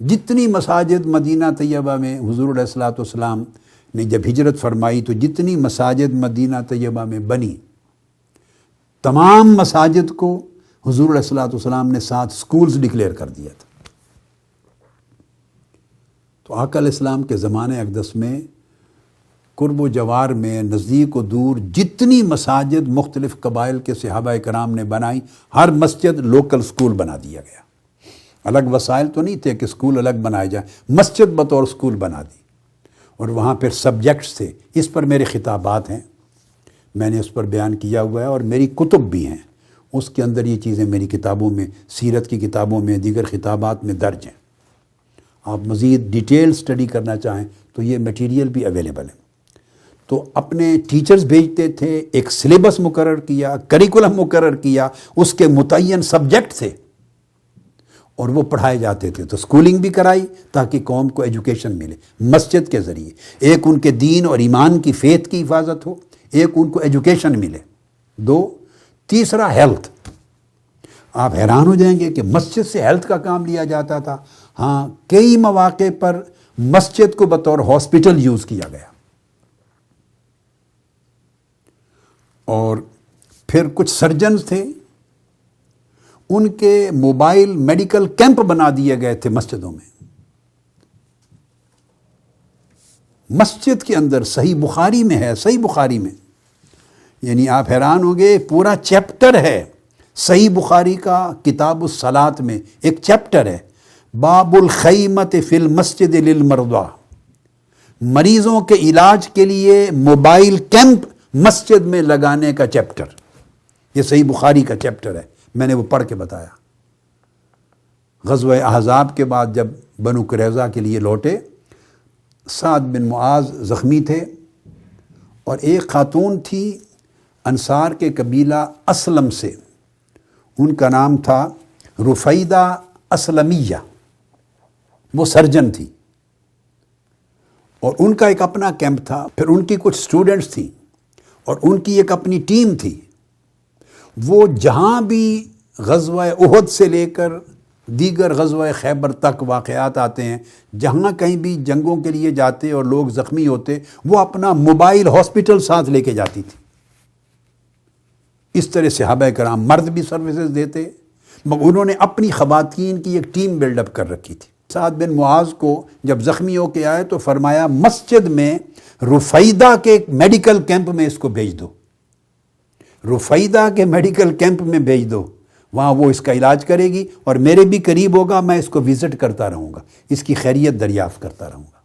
جتنی مساجد مدینہ طیبہ میں حضور علیہ الصلوۃ والسلام نے جب ہجرت فرمائی تو جتنی مساجد مدینہ طیبہ میں بنی، تمام مساجد کو حضور علیہ الصلوۃ والسلام نے 7 سکولز ڈکلیئر کر دیا تھا۔ تو آقا علیہ السلام کے زمانہ اقدس میں قرب و جوار میں، نزدیک و دور، جتنی مساجد مختلف قبائل کے صحابہ کرام نے بنائی، ہر مسجد لوکل سکول بنا دیا گیا۔ الگ وسائل تو نہیں تھے کہ سکول الگ بنائے جائیں، مسجد بطور سکول بنا دی، اور وہاں پھر سبجیکٹس تھے۔ اس پر میرے خطابات ہیں، میں نے اس پر بیان کیا ہوا ہے، اور میری کتب بھی ہیں، اس کے اندر یہ چیزیں میری کتابوں میں، سیرت کی کتابوں میں، دیگر خطابات میں درج ہیں۔ آپ مزید ڈیٹیل سٹڈی کرنا چاہیں تو یہ میٹیریل بھی اویلیبل ہے۔ تو اپنے ٹیچرز بھیجتے تھے، ایک سلیبس مقرر کیا، کریکولم مقرر کیا، اس کے متعین سبجیکٹ تھے، اور وہ پڑھائے جاتے تھے۔ تو سکولنگ بھی کرائی تاکہ قوم کو ایجوکیشن ملے مسجد کے ذریعے، ایک ان کے دین اور ایمان کی فیتھ کی حفاظت ہو، ایک ان کو ایجوکیشن ملے۔ 2، تیسرا ہیلتھ۔ آپ حیران ہو جائیں گے کہ مسجد سے ہیلتھ کا کام لیا جاتا تھا۔ ہاں، کئی مواقع پر مسجد کو بطور ہاسپٹل یوز کیا گیا، اور پھر کچھ سرجنز تھے، ان کے موبائل میڈیکل کیمپ بنا دیے گئے تھے مسجدوں میں۔ مسجد کے اندر صحیح بخاری میں ہے، صحیح بخاری میں، یعنی آپ حیران ہوں گے، پورا چیپٹر ہے صحیح بخاری کا، کتاب الصلاۃ میں ایک چیپٹر ہے، باب الخیمۃ فی المسجد للمرضی، مریضوں کے علاج کے لیے موبائل کیمپ مسجد میں لگانے کا چیپٹر۔ یہ صحیح بخاری کا چیپٹر ہے، میں نے وہ پڑھ کے بتایا۔ غزوہ احزاب کے بعد جب بنو قریظہ کے لیے لوٹے، سعد بن معاذ زخمی تھے، اور ایک خاتون تھی انصار کے قبیلہ اسلم سے، ان کا نام تھا رفیدہ اسلمیہ، وہ سرجن تھی، اور ان کا ایک اپنا کیمپ تھا، پھر ان کی کچھ سٹوڈنٹس تھیں، اور ان کی ایک اپنی ٹیم تھی۔ وہ جہاں بھی غزوہ احد سے لے کر دیگر غزوہ خیبر تک واقعات آتے ہیں، جہاں کہیں بھی جنگوں کے لیے جاتے اور لوگ زخمی ہوتے، وہ اپنا موبائل ہاسپٹل ساتھ لے کے جاتی تھی۔ اس طرح صحابہ کرام مرد بھی سروسز دیتے، مگر انہوں نے اپنی خواتین کی ایک ٹیم بلڈ اپ کر رکھی تھی۔ سعد بن معاذ کو جب زخمی ہو کے آئے تو فرمایا مسجد میں رفیدہ کے میڈیکل کیمپ میں اس کو بھیج دو، رفیدہ کے میڈیکل کیمپ میں بھیج دو، وہاں وہ اس کا علاج کرے گی، اور میرے بھی قریب ہوگا، میں اس کو وزٹ کرتا رہوں گا، اس کی خیریت دریافت کرتا رہوں گا۔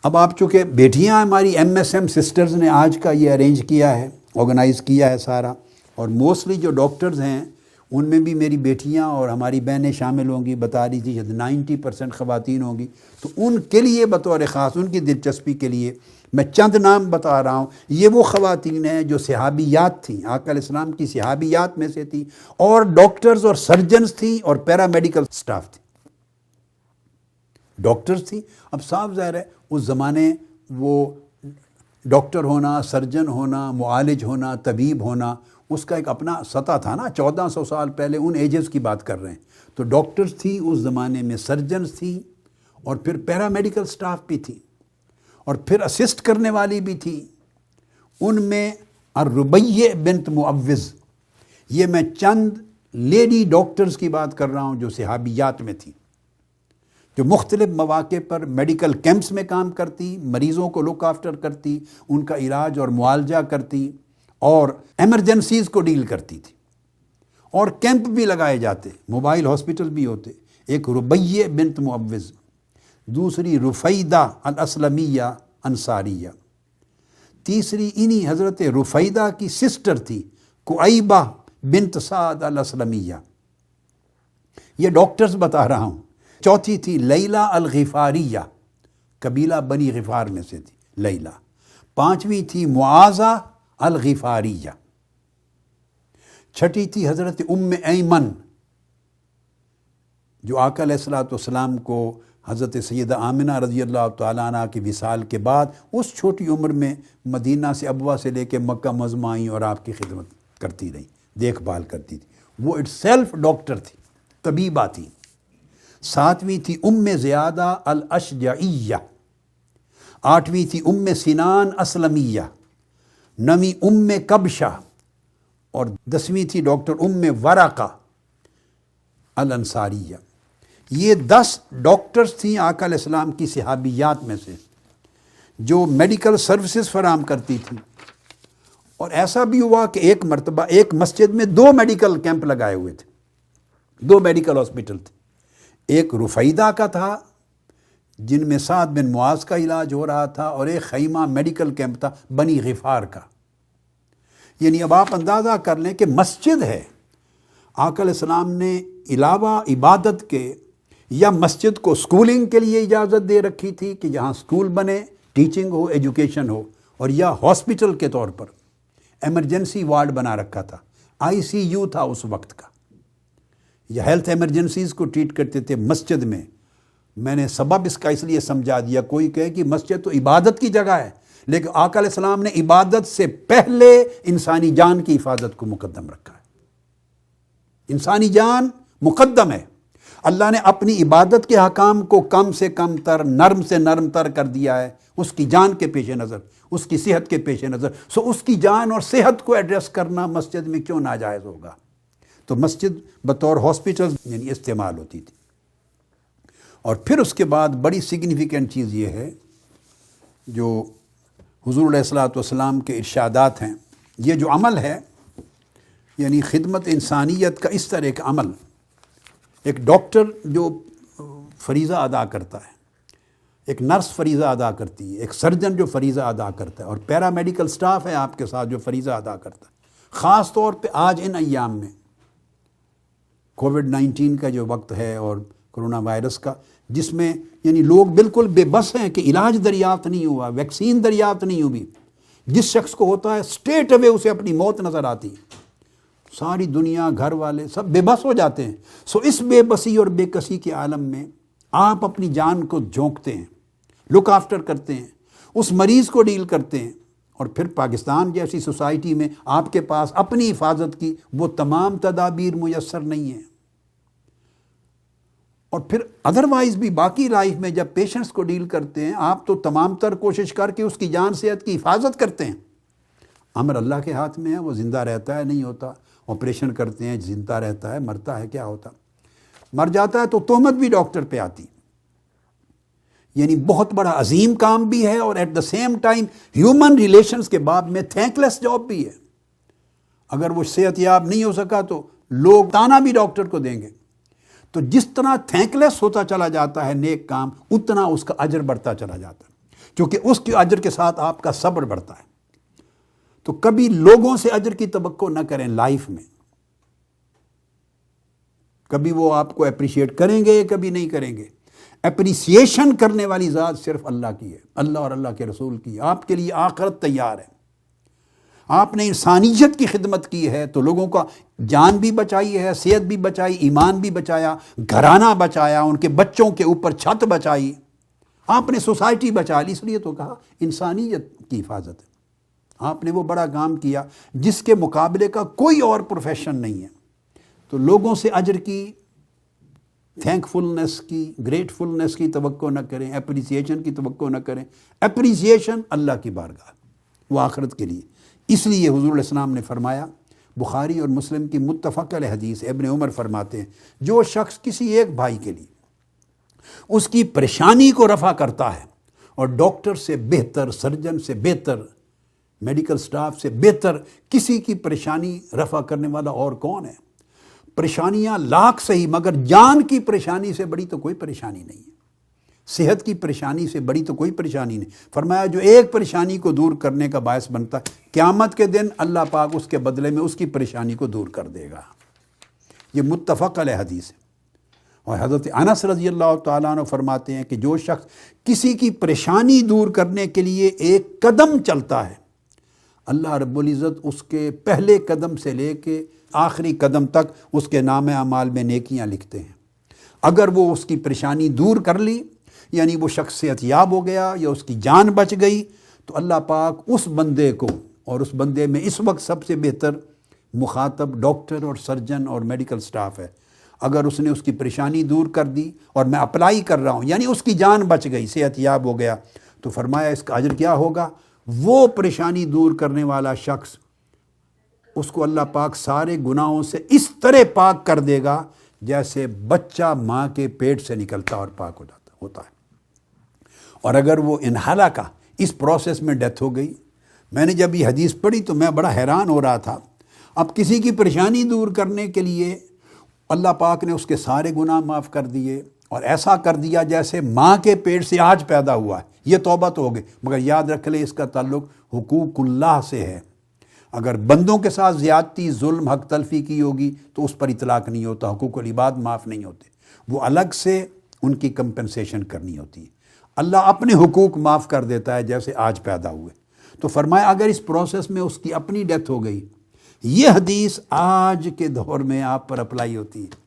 اب آپ چونکہ بیٹیاں ہماری ایم ایس ایم سسٹرز نے آج کا یہ ارینج کیا ہے، آرگنائز کیا ہے سارا، اور موسٹلی جو ڈاکٹرز ہیں ان میں بھی میری بیٹیاں اور ہماری بہنیں شامل ہوں گی، بتا رہی تھی 90% خواتین ہوں گی، تو ان کے لیے بطور خاص ان کی دلچسپی کے لیے میں چند نام بتا رہا ہوں۔ یہ وہ خواتین ہیں جو صحابیات تھیں، آقا علیہ السلام کی صحابیات میں سے تھیں، اور ڈاکٹرز اور سرجنز تھیں، اور پیرامیڈیکل سٹاف تھی۔ ڈاکٹرز تھی، اب صاف ظاہر ہے اس زمانے وہ ڈاکٹر ہونا، سرجن ہونا، معالج ہونا، طبیب ہونا، اس کا ایک اپنا سطح تھا نا، 1400 سال پہلے ان ایجز کی بات کر رہے ہیں۔ تو ڈاکٹرز تھی اس زمانے میں، سرجنز تھی، اور پھر پیرامیڈیکل سٹاف بھی تھی، اور پھر اسسٹ کرنے والی بھی تھی۔ ان میں الربیع بنت معوذ، یہ میں چند لیڈی ڈاکٹرز کی بات کر رہا ہوں جو صحابیات میں تھی، جو مختلف مواقع پر میڈیکل کیمپس میں کام کرتی، مریضوں کو لک آفٹر کرتی، ان کا علاج اور معالجہ کرتی، اور ایمرجنسیز کو ڈیل کرتی تھی، اور کیمپ بھی لگائے جاتے، موبائل ہاسپٹل بھی ہوتے۔ ایک ربیع بنت معوذ، دوسری رفیدہ الاسلمیہ انصاریہ، تیسری انہی حضرت رفیدہ کی سسٹر تھی کعیبہ بنت سعد الاسلمیہ، یہ ڈاکٹرز بتا رہا ہوں۔ چوتھی تھی لیلہ الغفاریہ، قبیلہ بنی غفار میں سے تھی لیلہ۔ پانچویں تھی معاذہ الغفاریہ۔ چھٹی تھی حضرت ام ایمن جو آقا علیہ الصلوۃ والسلام کو حضرت سیدہ آمنہ رضی اللہ تعالیٰ عنہ کی وصال کے بعد اس چھوٹی عمر میں مدینہ سے ابوا سے لے کے مکہ معظمہ آئیں اور آپ کی خدمت کرتی رہیں، دیکھ بھال کرتی تھی. وہ اٹ سیلف ڈاکٹر تھی، طبیبہ تھی. 7ویں تھی ام زیادہ الاشجعیہ، 8ویں تھی ام سنان اسلمیہ، 9ویں ام کبشہ، اور 10ویں تھی ڈاکٹر ام ورقہ الانصاریہ. یہ 10 ڈاکٹرز تھیں آقا علیہ السلام کی صحابیات میں سے، جو میڈیکل سروسز فراہم کرتی تھیں. اور ایسا بھی ہوا کہ ایک مرتبہ ایک مسجد میں 2 میڈیکل کیمپ لگائے ہوئے تھے، 2 میڈیکل ہاسپٹل تھے. ایک رفیدہ کا تھا جن میں سعد بن معاذ کا علاج ہو رہا تھا، اور ایک خیمہ میڈیکل کیمپ تھا بنی غفار کا. یعنی اب آپ اندازہ کر لیں کہ مسجد ہے، آقا علیہ السلام نے علاوہ عبادت کے یا مسجد کو سکولنگ کے لیے اجازت دے رکھی تھی کہ جہاں سکول بنے، ٹیچنگ ہو، ایجوکیشن ہو، اور یا ہاسپٹل کے طور پر ایمرجنسی وارڈ بنا رکھا تھا. ICU تھا اس وقت کا، یا ہیلتھ ایمرجنسیز کو ٹریٹ کرتے تھے مسجد میں. میں نے سبب اس کا اس لیے سمجھا دیا، کوئی کہے کہ مسجد تو عبادت کی جگہ ہے، لیکن آقا علیہ السلام نے عبادت سے پہلے انسانی جان کی حفاظت کو مقدم رکھا ہے. انسانی جان مقدم ہے. اللہ نے اپنی عبادت کے حکام کو کم سے کم تر، نرم سے نرم تر کر دیا ہے اس کی جان کے پیش نظر، اس کی صحت کے پیش نظر. اس کی جان اور صحت کو ایڈریس کرنا مسجد میں کیوں ناجائز ہوگا؟ تو مسجد بطور ہاسپٹل یعنی استعمال ہوتی تھی. اور پھر اس کے بعد بڑی سگنیفیکنٹ چیز یہ ہے، جو حضور علیہ الصلوۃ والسلام کے ارشادات ہیں، یہ جو عمل ہے یعنی خدمت انسانیت کا اس طرح کا عمل، ایک ڈاکٹر جو فریضہ ادا کرتا ہے، ایک نرس فریضہ ادا کرتی ہے، ایک سرجن جو فریضہ ادا کرتا ہے، اور پیرا میڈیکل سٹاف ہے آپ کے ساتھ جو فریضہ ادا کرتا ہے. خاص طور پہ آج ان ایام میں کووڈ-19 کا جو وقت ہے اور کرونا وائرس کا، جس میں یعنی لوگ بالکل بے بس ہیں کہ علاج دریافت نہیں ہوا، ویکسین دریافت نہیں ہوئی. جس شخص کو ہوتا ہے اسٹریٹ اوے اسے اپنی موت نظر آتی ہے. ساری دنیا، گھر والے سب بے بس ہو جاتے ہیں. اس بے بسی اور بے کسی کے عالم میں آپ اپنی جان کو جھونکتے ہیں، لک آفٹر کرتے ہیں، اس مریض کو ڈیل کرتے ہیں. اور پھر پاکستان جیسی سوسائٹی میں آپ کے پاس اپنی حفاظت کی وہ تمام تدابیر میسر نہیں ہیں. اور پھر ادروائز بھی باقی لائف میں جب پیشنٹس کو ڈیل کرتے ہیں، آپ تو تمام تر کوشش کر کے اس کی جان صحت کی حفاظت کرتے ہیں. امر اللہ کے ہاتھ میں ہے، وہ زندہ رہتا ہے نہیں ہوتا. آپریشن کرتے ہیں، زندہ رہتا ہے، مرتا ہے کیا ہوتا. مر جاتا ہے تو تہمت بھی ڈاکٹر پہ آتی. یعنی بہت بڑا عظیم کام بھی ہے، اور at the same time human relations کے باب میں تھینک لیس جاب بھی ہے. اگر وہ صحت یاب نہیں ہو سکا تو لوگ تانا بھی ڈاکٹر کو دیں گے. تو جس طرح تھینک لیس ہوتا چلا جاتا ہے نیک کام، اتنا اس کا اجر بڑھتا چلا جاتا ہے، کیونکہ اس کے اجر کے ساتھ آپ کا صبر بڑھتا ہے. تو کبھی لوگوں سے اجر کی توقع نہ کریں لائف میں. کبھی وہ آپ کو اپریشیٹ کریں گے، کبھی نہیں کریں گے. اپریسیشن کرنے والی ذات صرف اللہ کی ہے، اللہ اور اللہ کے رسول کی. آپ کے لیے آخرت تیار ہے. آپ نے انسانیت کی خدمت کی ہے تو لوگوں کا جان بھی بچائی ہے، صحت بھی بچائی، ایمان بھی بچایا، گھرانہ بچایا، ان کے بچوں کے اوپر چھت بچائی، آپ نے سوسائٹی بچا لی. اس لیے تو کہا انسانیت کی حفاظت ہے. آپ نے وہ بڑا کام کیا جس کے مقابلے کا کوئی اور پروفیشن نہیں ہے. تو لوگوں سے اجر کی، تھینک فلنس کی، گریٹفلنس کی توقع نہ کریں، اپریسیشن کی توقع نہ کریں. اپریسیشن اللہ کی بارگاہ، وہ آخرت کے لیے. اس لیے حضور علیہ السلام نے فرمایا، بخاری اور مسلم کی متفق علیہ حدیث، ابن عمر فرماتے ہیں، جو شخص کسی ایک بھائی کے لیے اس کی پریشانی کو رفع کرتا ہے، اور ڈاکٹر سے بہتر، سرجن سے بہتر، میڈیکل سٹاف سے بہتر کسی کی پریشانی رفع کرنے والا اور کون ہے؟ پریشانیاں لاکھ صحیح، مگر جان کی پریشانی سے بڑی تو کوئی پریشانی نہیں ہے. صحت کی پریشانی سے بڑی تو کوئی پریشانی نہیں. فرمایا جو ایک پریشانی کو دور کرنے کا باعث بنتا ہے، قیامت کے دن اللہ پاک اس کے بدلے میں اس کی پریشانی کو دور کر دے گا. یہ متفق علیہ حدیث ہے. اور حضرت انس رضی اللہ تعالیٰ عنہ فرماتے ہیں کہ جو شخص کسی کی پریشانی دور کرنے کے لیے ایک قدم چلتا ہے، اللہ رب العزت اس کے پہلے قدم سے لے کے آخری قدم تک اس کے نام اعمال میں نیکیاں لکھتے ہیں. اگر وہ اس کی پریشانی دور کر لی، یعنی وہ شخص صحت یاب ہو گیا یا اس کی جان بچ گئی، تو اللہ پاک اس بندے کو، اور اس بندے میں اس وقت سب سے بہتر مخاطب ڈاکٹر اور سرجن اور میڈیکل سٹاف ہے، اگر اس نے اس کی پریشانی دور کر دی، اور میں اپلائی کر رہا ہوں یعنی اس کی جان بچ گئی، صحت یاب ہو گیا، تو فرمایا اس کا اجر کیا ہوگا؟ وہ پریشانی دور کرنے والا شخص، اس کو اللہ پاک سارے گناہوں سے اس طرح پاک کر دے گا جیسے بچہ ماں کے پیٹ سے نکلتا اور پاک ہو جاتا ہوتا ہے۔ اور اگر وہ انحالہ کا اس پروسیس میں ڈیتھ ہو گئی، میں نے جب یہ حدیث پڑھی تو میں بڑا حیران ہو رہا تھا۔ اب کسی کی پریشانی دور کرنے کے لیے اللہ پاک نے اس کے سارے گناہ معاف کر دیے، اور ایسا کر دیا جیسے ماں کے پیٹ سے آج پیدا ہوا ہے۔ یہ توبہ تو ہو گئی، مگر یاد رکھ لیں اس کا تعلق حقوق اللہ سے ہے۔ اگر بندوں کے ساتھ زیادتی، ظلم، حق تلفی کی ہوگی تو اس پر اطلاق نہیں ہوتا، حقوق العباد معاف نہیں ہوتے، وہ الگ سے ان کی کمپنسیشن کرنی ہوتی ہے۔ اللہ اپنے حقوق معاف کر دیتا ہے جیسے آج پیدا ہوئے۔ تو فرمایا اگر اس پروسیس میں اس کی اپنی ڈیتھ ہو گئی، یہ حدیث آج کے دور میں آپ پر اپلائی ہوتی ہے۔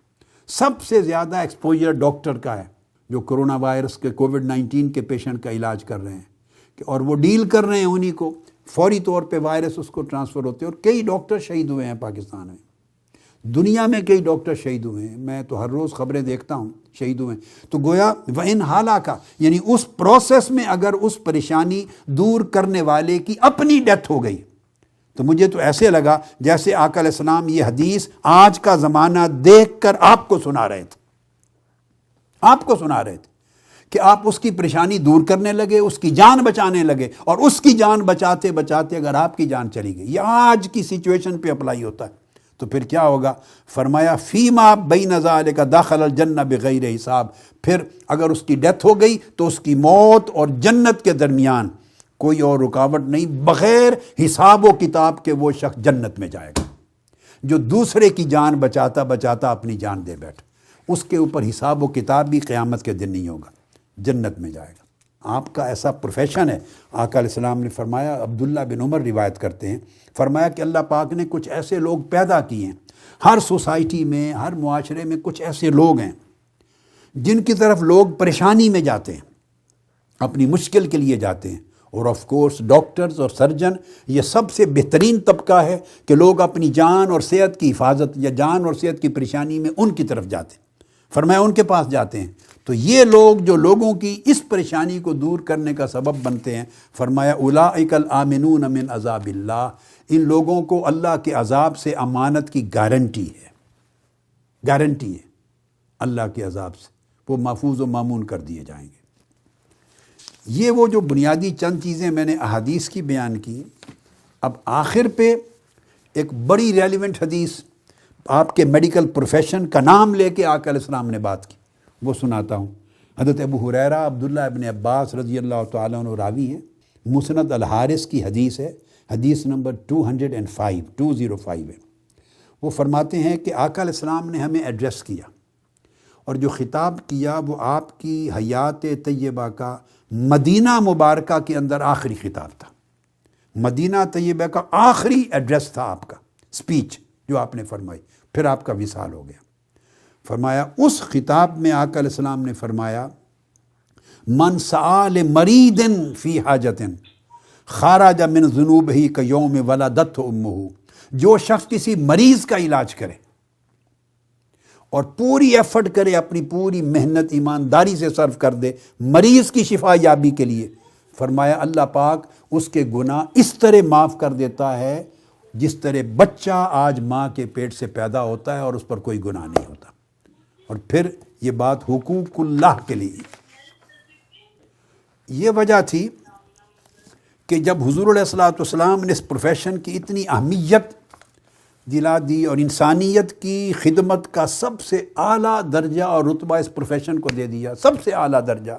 سب سے زیادہ ایکسپوجر ڈاکٹر کا ہے جو کرونا وائرس کے کووڈ-19 کے پیشنٹ کا علاج کر رہے ہیں، اور وہ ڈیل کر رہے ہیں انہی کو، فوری طور پہ وائرس اس کو ٹرانسفر ہوتے ہیں، اور کئی ڈاکٹر شہید ہوئے ہیں پاکستان میں، دنیا میں کئی ڈاکٹر شہید ہوئے ہیں، میں تو ہر روز خبریں دیکھتا ہوں، شہید ہوئے ہیں۔ تو گویا وَإِنْ حَالَكَ، یعنی اس پروسیس میں اگر اس پریشانی دور کرنے والے کی اپنی ڈیتھ ہو گئی، تو مجھے تو ایسے لگا جیسے آقا علیہ السلام یہ حدیث آج کا زمانہ دیکھ کر آپ کو سنا رہے تھے، آپ کو سنا رہے تھے کہ آپ اس کی پریشانی دور کرنے لگے، اس کی جان بچانے لگے، اور اس کی جان بچاتے بچاتے اگر آپ کی جان چلی گئی، یہ آج کی سچویشن پہ اپلائی ہوتا ہے، تو پھر کیا ہوگا؟ فرمایا فیما بین ذالک دخل الجنہ بغیر حساب، پھر اگر اس کی ڈیتھ ہو گئی تو اس کی موت اور جنت کے درمیان کوئی اور رکاوٹ نہیں، بغیر حساب و کتاب کے وہ شخص جنت میں جائے گا۔ جو دوسرے کی جان بچاتا بچاتا اپنی جان دے بیٹھا، اس کے اوپر حساب و کتاب بھی قیامت کے دن نہیں ہوگا، جنت میں جائے گا۔ آپ کا ایسا پروفیشن ہے۔ آقا علیہ السلام نے فرمایا، عبداللہ بن عمر روایت کرتے ہیں، فرمایا کہ اللہ پاک نے کچھ ایسے لوگ پیدا کیے ہیں، ہر سوسائٹی میں، ہر معاشرے میں کچھ ایسے لوگ ہیں جن کی طرف لوگ پریشانی میں جاتے ہیں، اپنی مشکل کے لیے جاتے ہیں، اور آف کورس ڈاکٹرز اور سرجن یہ سب سے بہترین طبقہ ہے کہ لوگ اپنی جان اور صحت کی حفاظت یا جان اور صحت کی پریشانی میں ان کی طرف جاتے ہیں، فرمایا ان کے پاس جاتے ہیں۔ تو یہ لوگ جو لوگوں کی اس پریشانی کو دور کرنے کا سبب بنتے ہیں، فرمایا اولئک الآمنون من عذاب اللہ، ان لوگوں کو اللہ کے عذاب سے امانت کی گارنٹی ہے، گارنٹی ہے اللہ کے عذاب سے، وہ محفوظ و مامون کر دیے جائیں گے۔ یہ وہ جو بنیادی چند چیزیں میں نے احادیث کی بیان کی۔ اب آخر پہ ایک بڑی ریلیونٹ حدیث آپ کے میڈیکل پروفیشن کا نام لے کے آقا علیہ السلام نے بات کی، وہ سناتا ہوں۔ حضرت ابو ہریرہ عبداللہ ابن عباس رضی اللہ تعالیٰ عنہ راوی ہیں، مسند الحارث کی حدیث ہے، حدیث نمبر 205 ہے۔ وہ فرماتے ہیں کہ آقا علیہ السلام نے ہمیں ایڈریس کیا، اور جو خطاب کیا وہ آپ کی حیات طیبہ کا مدینہ مبارکہ کے اندر آخری خطاب تھا، مدینہ طیبہ کا آخری ایڈریس تھا آپ کا، سپیچ جو آپ نے فرمائی، پھر آپ کا وصال ہو گیا۔ فرمایا اس خطاب میں آقا علیہ السلام نے فرمایا من سعى لمريض فی حاجت خرج من ذنوبہ کیوم ولدتہ امہ، جو شخص کسی مریض کا علاج کرے اور پوری ایفرٹ کرے، اپنی پوری محنت ایمانداری سے صرف کر دے مریض کی شفا یابی کے لیے، فرمایا اللہ پاک اس کے گناہ اس طرح معاف کر دیتا ہے جس طرح بچہ آج ماں کے پیٹ سے پیدا ہوتا ہے اور اس پر کوئی گناہ نہیں ہوتا۔ اور پھر یہ بات حقوق اللہ کے لیے، یہ وجہ تھی کہ جب حضور علیہ الصلوۃ والسلام نے اس پروفیشن کی اتنی اہمیت دلا دی اور انسانیت کی خدمت کا سب سے اعلیٰ درجہ اور رتبہ اس پروفیشن کو دے دیا، سب سے اعلیٰ درجہ،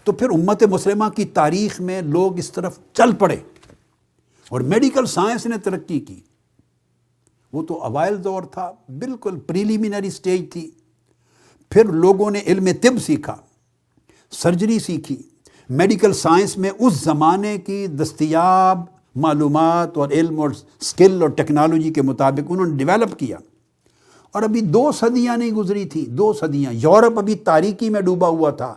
تو پھر امت مسلمہ کی تاریخ میں لوگ اس طرف چل پڑے اور میڈیکل سائنس نے ترقی کی۔ وہ تو اوائل دور تھا، بالکل پریلیمنری سٹیج تھی، پھر لوگوں نے علم طب سیکھا، سرجری سیکھی، میڈیکل سائنس میں اس زمانے کی دستیاب معلومات اور علم اور سکل اور ٹیکنالوجی کے مطابق انہوں نے ڈیولپ کیا، اور ابھی 2 صدیاں نہیں گزری تھی، 2 صدیاں یورپ ابھی تاریکی میں ڈوبا ہوا تھا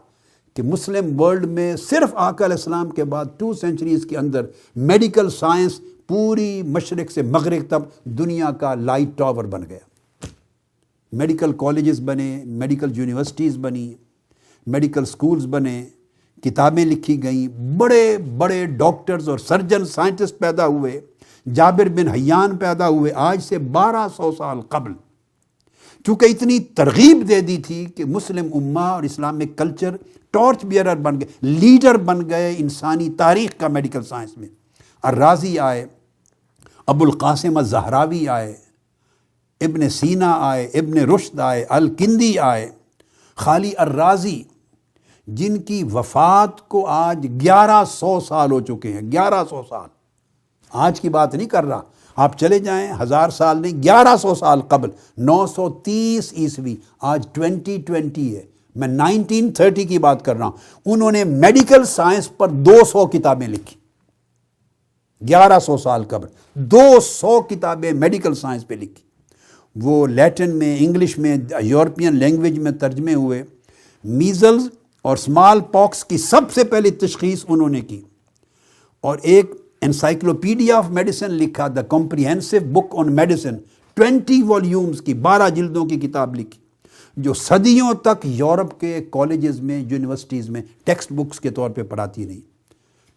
کہ مسلم ورلڈ میں صرف آقا علیہ السلام کے بعد 2 سینچریز کے اندر میڈیکل سائنس پوری مشرق سے مغرب تک دنیا کا لائٹ ٹاور بن گیا۔ میڈیکل کالجز بنے، میڈیکل یونیورسٹیز بنی، میڈیکل سکولز بنے، کتابیں لکھی گئیں، بڑے بڑے ڈاکٹرز اور سرجن سائنٹسٹ پیدا ہوئے، جابر بن حیان پیدا ہوئے آج سے 1200 سال قبل، چونکہ اتنی ترغیب دے دی تھی کہ مسلم امہ اور اسلامک کلچر ٹارچ بیئرر بن گئے، لیڈر بن گئے انسانی تاریخ کا میڈیکل سائنس میں۔ الرازی آئے، ابو القاسم الزہراوی آئے، ابن سینا آئے، ابن رشد آئے، الکندی آئے، خالی الرازی جن کی وفات کو آج 1100 سال ہو چکے ہیں، 1100 سال، آج کی بات نہیں کر رہا، آپ چلے جائیں 1000 سال نہیں، 1100 سال قبل، 930 عیسوی، آج 2020 ہے، میں 1930 کی بات کر رہا ہوں، انہوں نے میڈیکل سائنس پر 200 کتابیں لکھی، 1100 سال قبل 200 کتابیں میڈیکل سائنس پہ لکھی، وہ لیٹن میں، انگلش میں، یورپین لینگویج میں ترجمے ہوئے۔ میزلز اور سمال پاکس کی سب سے پہلی تشخیص انہوں نے کی، اور ایک انسائکلوپیڈیا آف میڈیسن لکھا، دا کمپریہنسو بک آن میڈیسن، 20 والیومز کی، 12 جلدوں کی کتاب لکھی، جو صدیوں تک یورپ کے کالجز میں، یونیورسٹیز میں ٹیکسٹ بکس کے طور پہ پڑھاتی رہی۔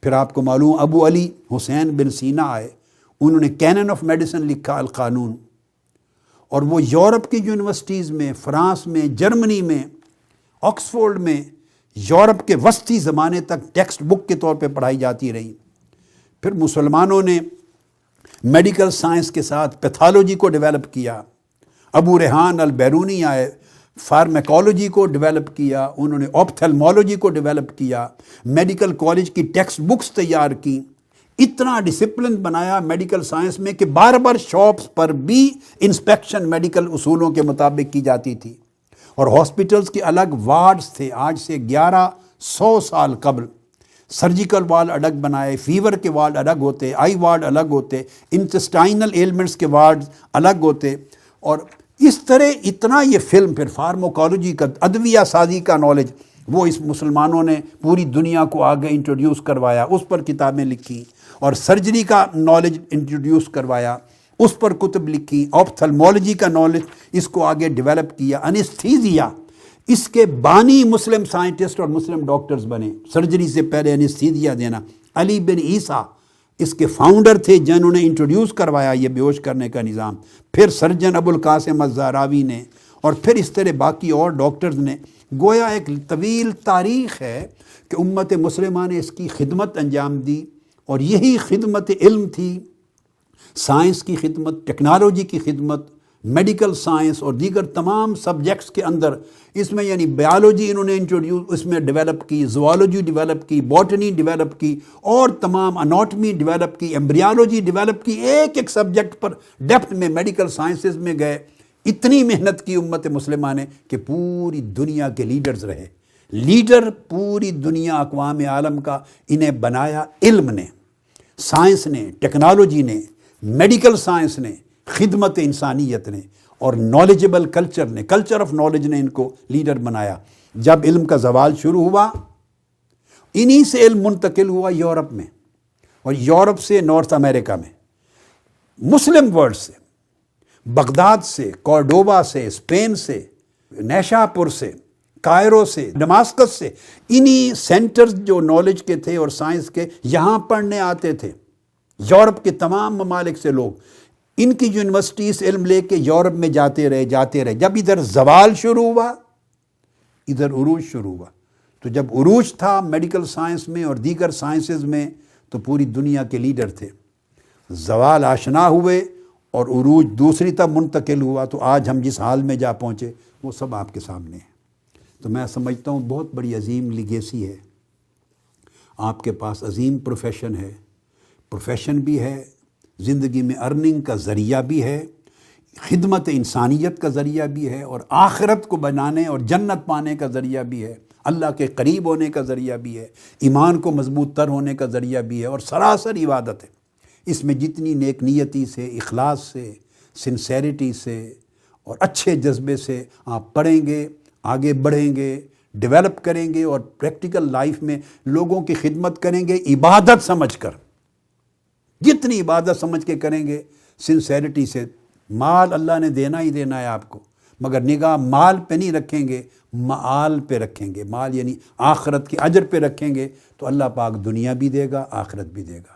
پھر آپ کو معلوم ابو علی حسین بن سینا آئے، انہوں نے کینن آف میڈیسن لکھا، القانون، اور وہ یورپ کی یونیورسٹیز میں، فرانس میں، جرمنی میں، آکسفورڈ میں، یورپ کے وسطی زمانے تک ٹیکسٹ بک کے طور پہ پڑھائی جاتی رہی۔ پھر مسلمانوں نے میڈیکل سائنس کے ساتھ پیتھالوجی کو ڈیولپ کیا، ابو ریحان البیرونی آئے، فارمیکالوجی کو ڈیولپ کیا، انہوں نے آپتھلمولوجی کو ڈیولپ کیا، میڈیکل کالج کی ٹیکسٹ بکس تیار کی، اتنا ڈسپلن بنایا میڈیکل سائنس میں کہ بار بار شاپس پر بھی انسپیکشن میڈیکل اصولوں کے مطابق کی جاتی تھی، اور ہاسپٹلز کے الگ وارڈز تھے، آج سے 1100 سال قبل سرجیکل وارڈ الگ بنائے، فیور کے وارڈ الگ ہوتے، آئی وارڈ الگ ہوتے، انٹسٹائنل ایلمنٹس کے وارڈ الگ ہوتے، اور اس طرح اتنا یہ فلم پھر فارموکالوجی کا، ادویہ سازی کا نالج، وہ اس مسلمانوں نے پوری دنیا کو آگے انٹروڈیوس کروایا، اس پر کتابیں لکھی، اور سرجری کا نالج انٹروڈیوس کروایا، اس پر کتب لکھی، آپتھلمولوجی کا نالج اس کو آگے ڈیولپ کیا، انیستھیزیا، اس کے بانی مسلم سائنٹسٹ اور مسلم ڈاکٹرز بنے، سرجری سے پہلے انیستھیزیا دینا۔ علی بن عیسیٰ اس کے فاؤنڈر تھے جنہوں نے انٹروڈیوس کروایا یہ بے ہوش کرنے کا نظام، پھر سرجن ابو القاسم الزہراوی نے، اور پھر اس طرح باقی اور ڈاکٹرز نے۔ گویا ایک طویل تاریخ ہے کہ امت مسلمہ نے اس کی خدمت انجام دی، اور یہی خدمت علم تھی، سائنس کی خدمت، ٹیکنالوجی کی خدمت، میڈیکل سائنس اور دیگر تمام سبجیکٹس کے اندر، اس میں یعنی بیالوجی انہوں نے انٹروڈیوس، اس میں ڈیولپ کی، زوالوجی ڈیولپ کی، باٹنی ڈیولپ کی، اور تمام اناٹمی ڈیولپ کی، ایمبریالوجی ڈیولپ کی، ایک ایک سبجیکٹ پر ڈیپتھ میں میڈیکل سائنسز میں گئے۔ اتنی محنت کی امت مسلمہ نے کہ پوری دنیا کے لیڈرز رہے، لیڈر پوری دنیا، اقوام عالم کا انہیں بنایا علم نے، سائنس نے، ٹیکنالوجی نے، میڈیکل سائنس نے، خدمت انسانیت نے، اور نالجبل کلچر نے، کلچر آف نالج نے ان کو لیڈر بنایا۔ جب علم کا زوال شروع ہوا، انہی سے علم منتقل ہوا یورپ میں، اور یورپ سے نارتھ امریکہ میں، مسلم ورلڈ سے، بغداد سے، کورڈوبا سے، اسپین سے، نیشاپور سے، کائرو سے، دماسکس سے، انہی سینٹرز جو نالج کے تھے اور سائنس کے، یہاں پڑھنے آتے تھے یورپ کے تمام ممالک سے لوگ۔ ان کی یونیورسٹیز علم لے کے یورپ میں جاتے رہے۔ جب ادھر زوال شروع ہوا، ادھر عروج شروع ہوا۔ تو جب عروج تھا میڈیکل سائنس میں اور دیگر سائنسز میں، تو پوری دنیا کے لیڈر تھے۔ زوال آشنا ہوئے اور عروج دوسری طرف منتقل ہوا، تو آج ہم جس حال میں جا پہنچے وہ سب آپ کے سامنے ہے۔ تو میں سمجھتا ہوں بہت بڑی عظیم لیگیسی ہے، آپ کے پاس عظیم پروفیشن ہے، پروفیشن بھی ہے، زندگی میں ارننگ کا ذریعہ بھی ہے، خدمت انسانیت کا ذریعہ بھی ہے، اور آخرت کو بنانے اور جنت پانے کا ذریعہ بھی ہے، اللہ کے قریب ہونے کا ذریعہ بھی ہے، ایمان کو مضبوط تر ہونے کا ذریعہ بھی ہے، اور سراسر عبادت ہے۔ اس میں جتنی نیک نیتی سے، اخلاص سے، سنسیریٹی سے اور اچھے جذبے سے آپ پڑھیں گے، آگے بڑھیں گے، ڈیولپ کریں گے اور پریکٹیکل لائف میں لوگوں کی خدمت کریں گے عبادت سمجھ کر، جتنی عبادت سمجھ کے کریں گے سنسیریٹی سے۔ مال اللہ نے دینا ہی دینا ہے آپ کو، مگر نگاہ مال پہ نہیں رکھیں گے، معال پہ رکھیں گے۔ مال یعنی آخرت کے اجر پہ رکھیں گے تو اللہ پاک دنیا بھی دے گا، آخرت بھی دے گا۔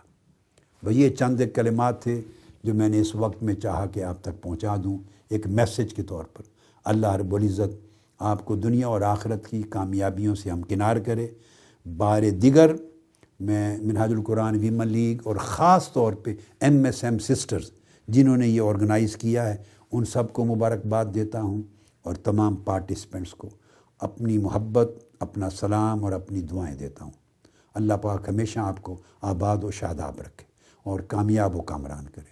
بھئی یہ چند ایک کلمات تھے جو میں نے اس وقت میں چاہا کہ آپ تک پہنچا دوں ایک میسج کے طور پر۔ اللہ رب العزت آپ کو دنیا اور آخرت کی کامیابیوں سے ہمکنار کرے۔ بار دیگر میں منہاج القرآن ویمن لیگ اور خاص طور پہ MSM سسٹرز جنہوں نے یہ آرگنائز کیا ہے ان سب کو مبارکباد دیتا ہوں، اور تمام پارٹیسپینٹس کو اپنی محبت، اپنا سلام اور اپنی دعائیں دیتا ہوں۔ اللہ پاک ہمیشہ آپ کو آباد و شاداب رکھے اور کامیاب و کامران کرے۔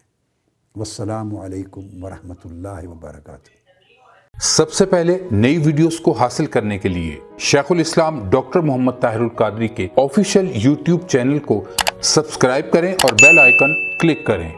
والسلام علیکم ورحمۃ اللہ وبرکاتہ۔ سب سے پہلے نئی ویڈیوز کو حاصل کرنے کے لیے شیخ الاسلام ڈاکٹر محمد طاہر القادری کے آفیشیل YouTube چینل کو سبسکرائب کریں اور بیل آئیکن کلک کریں۔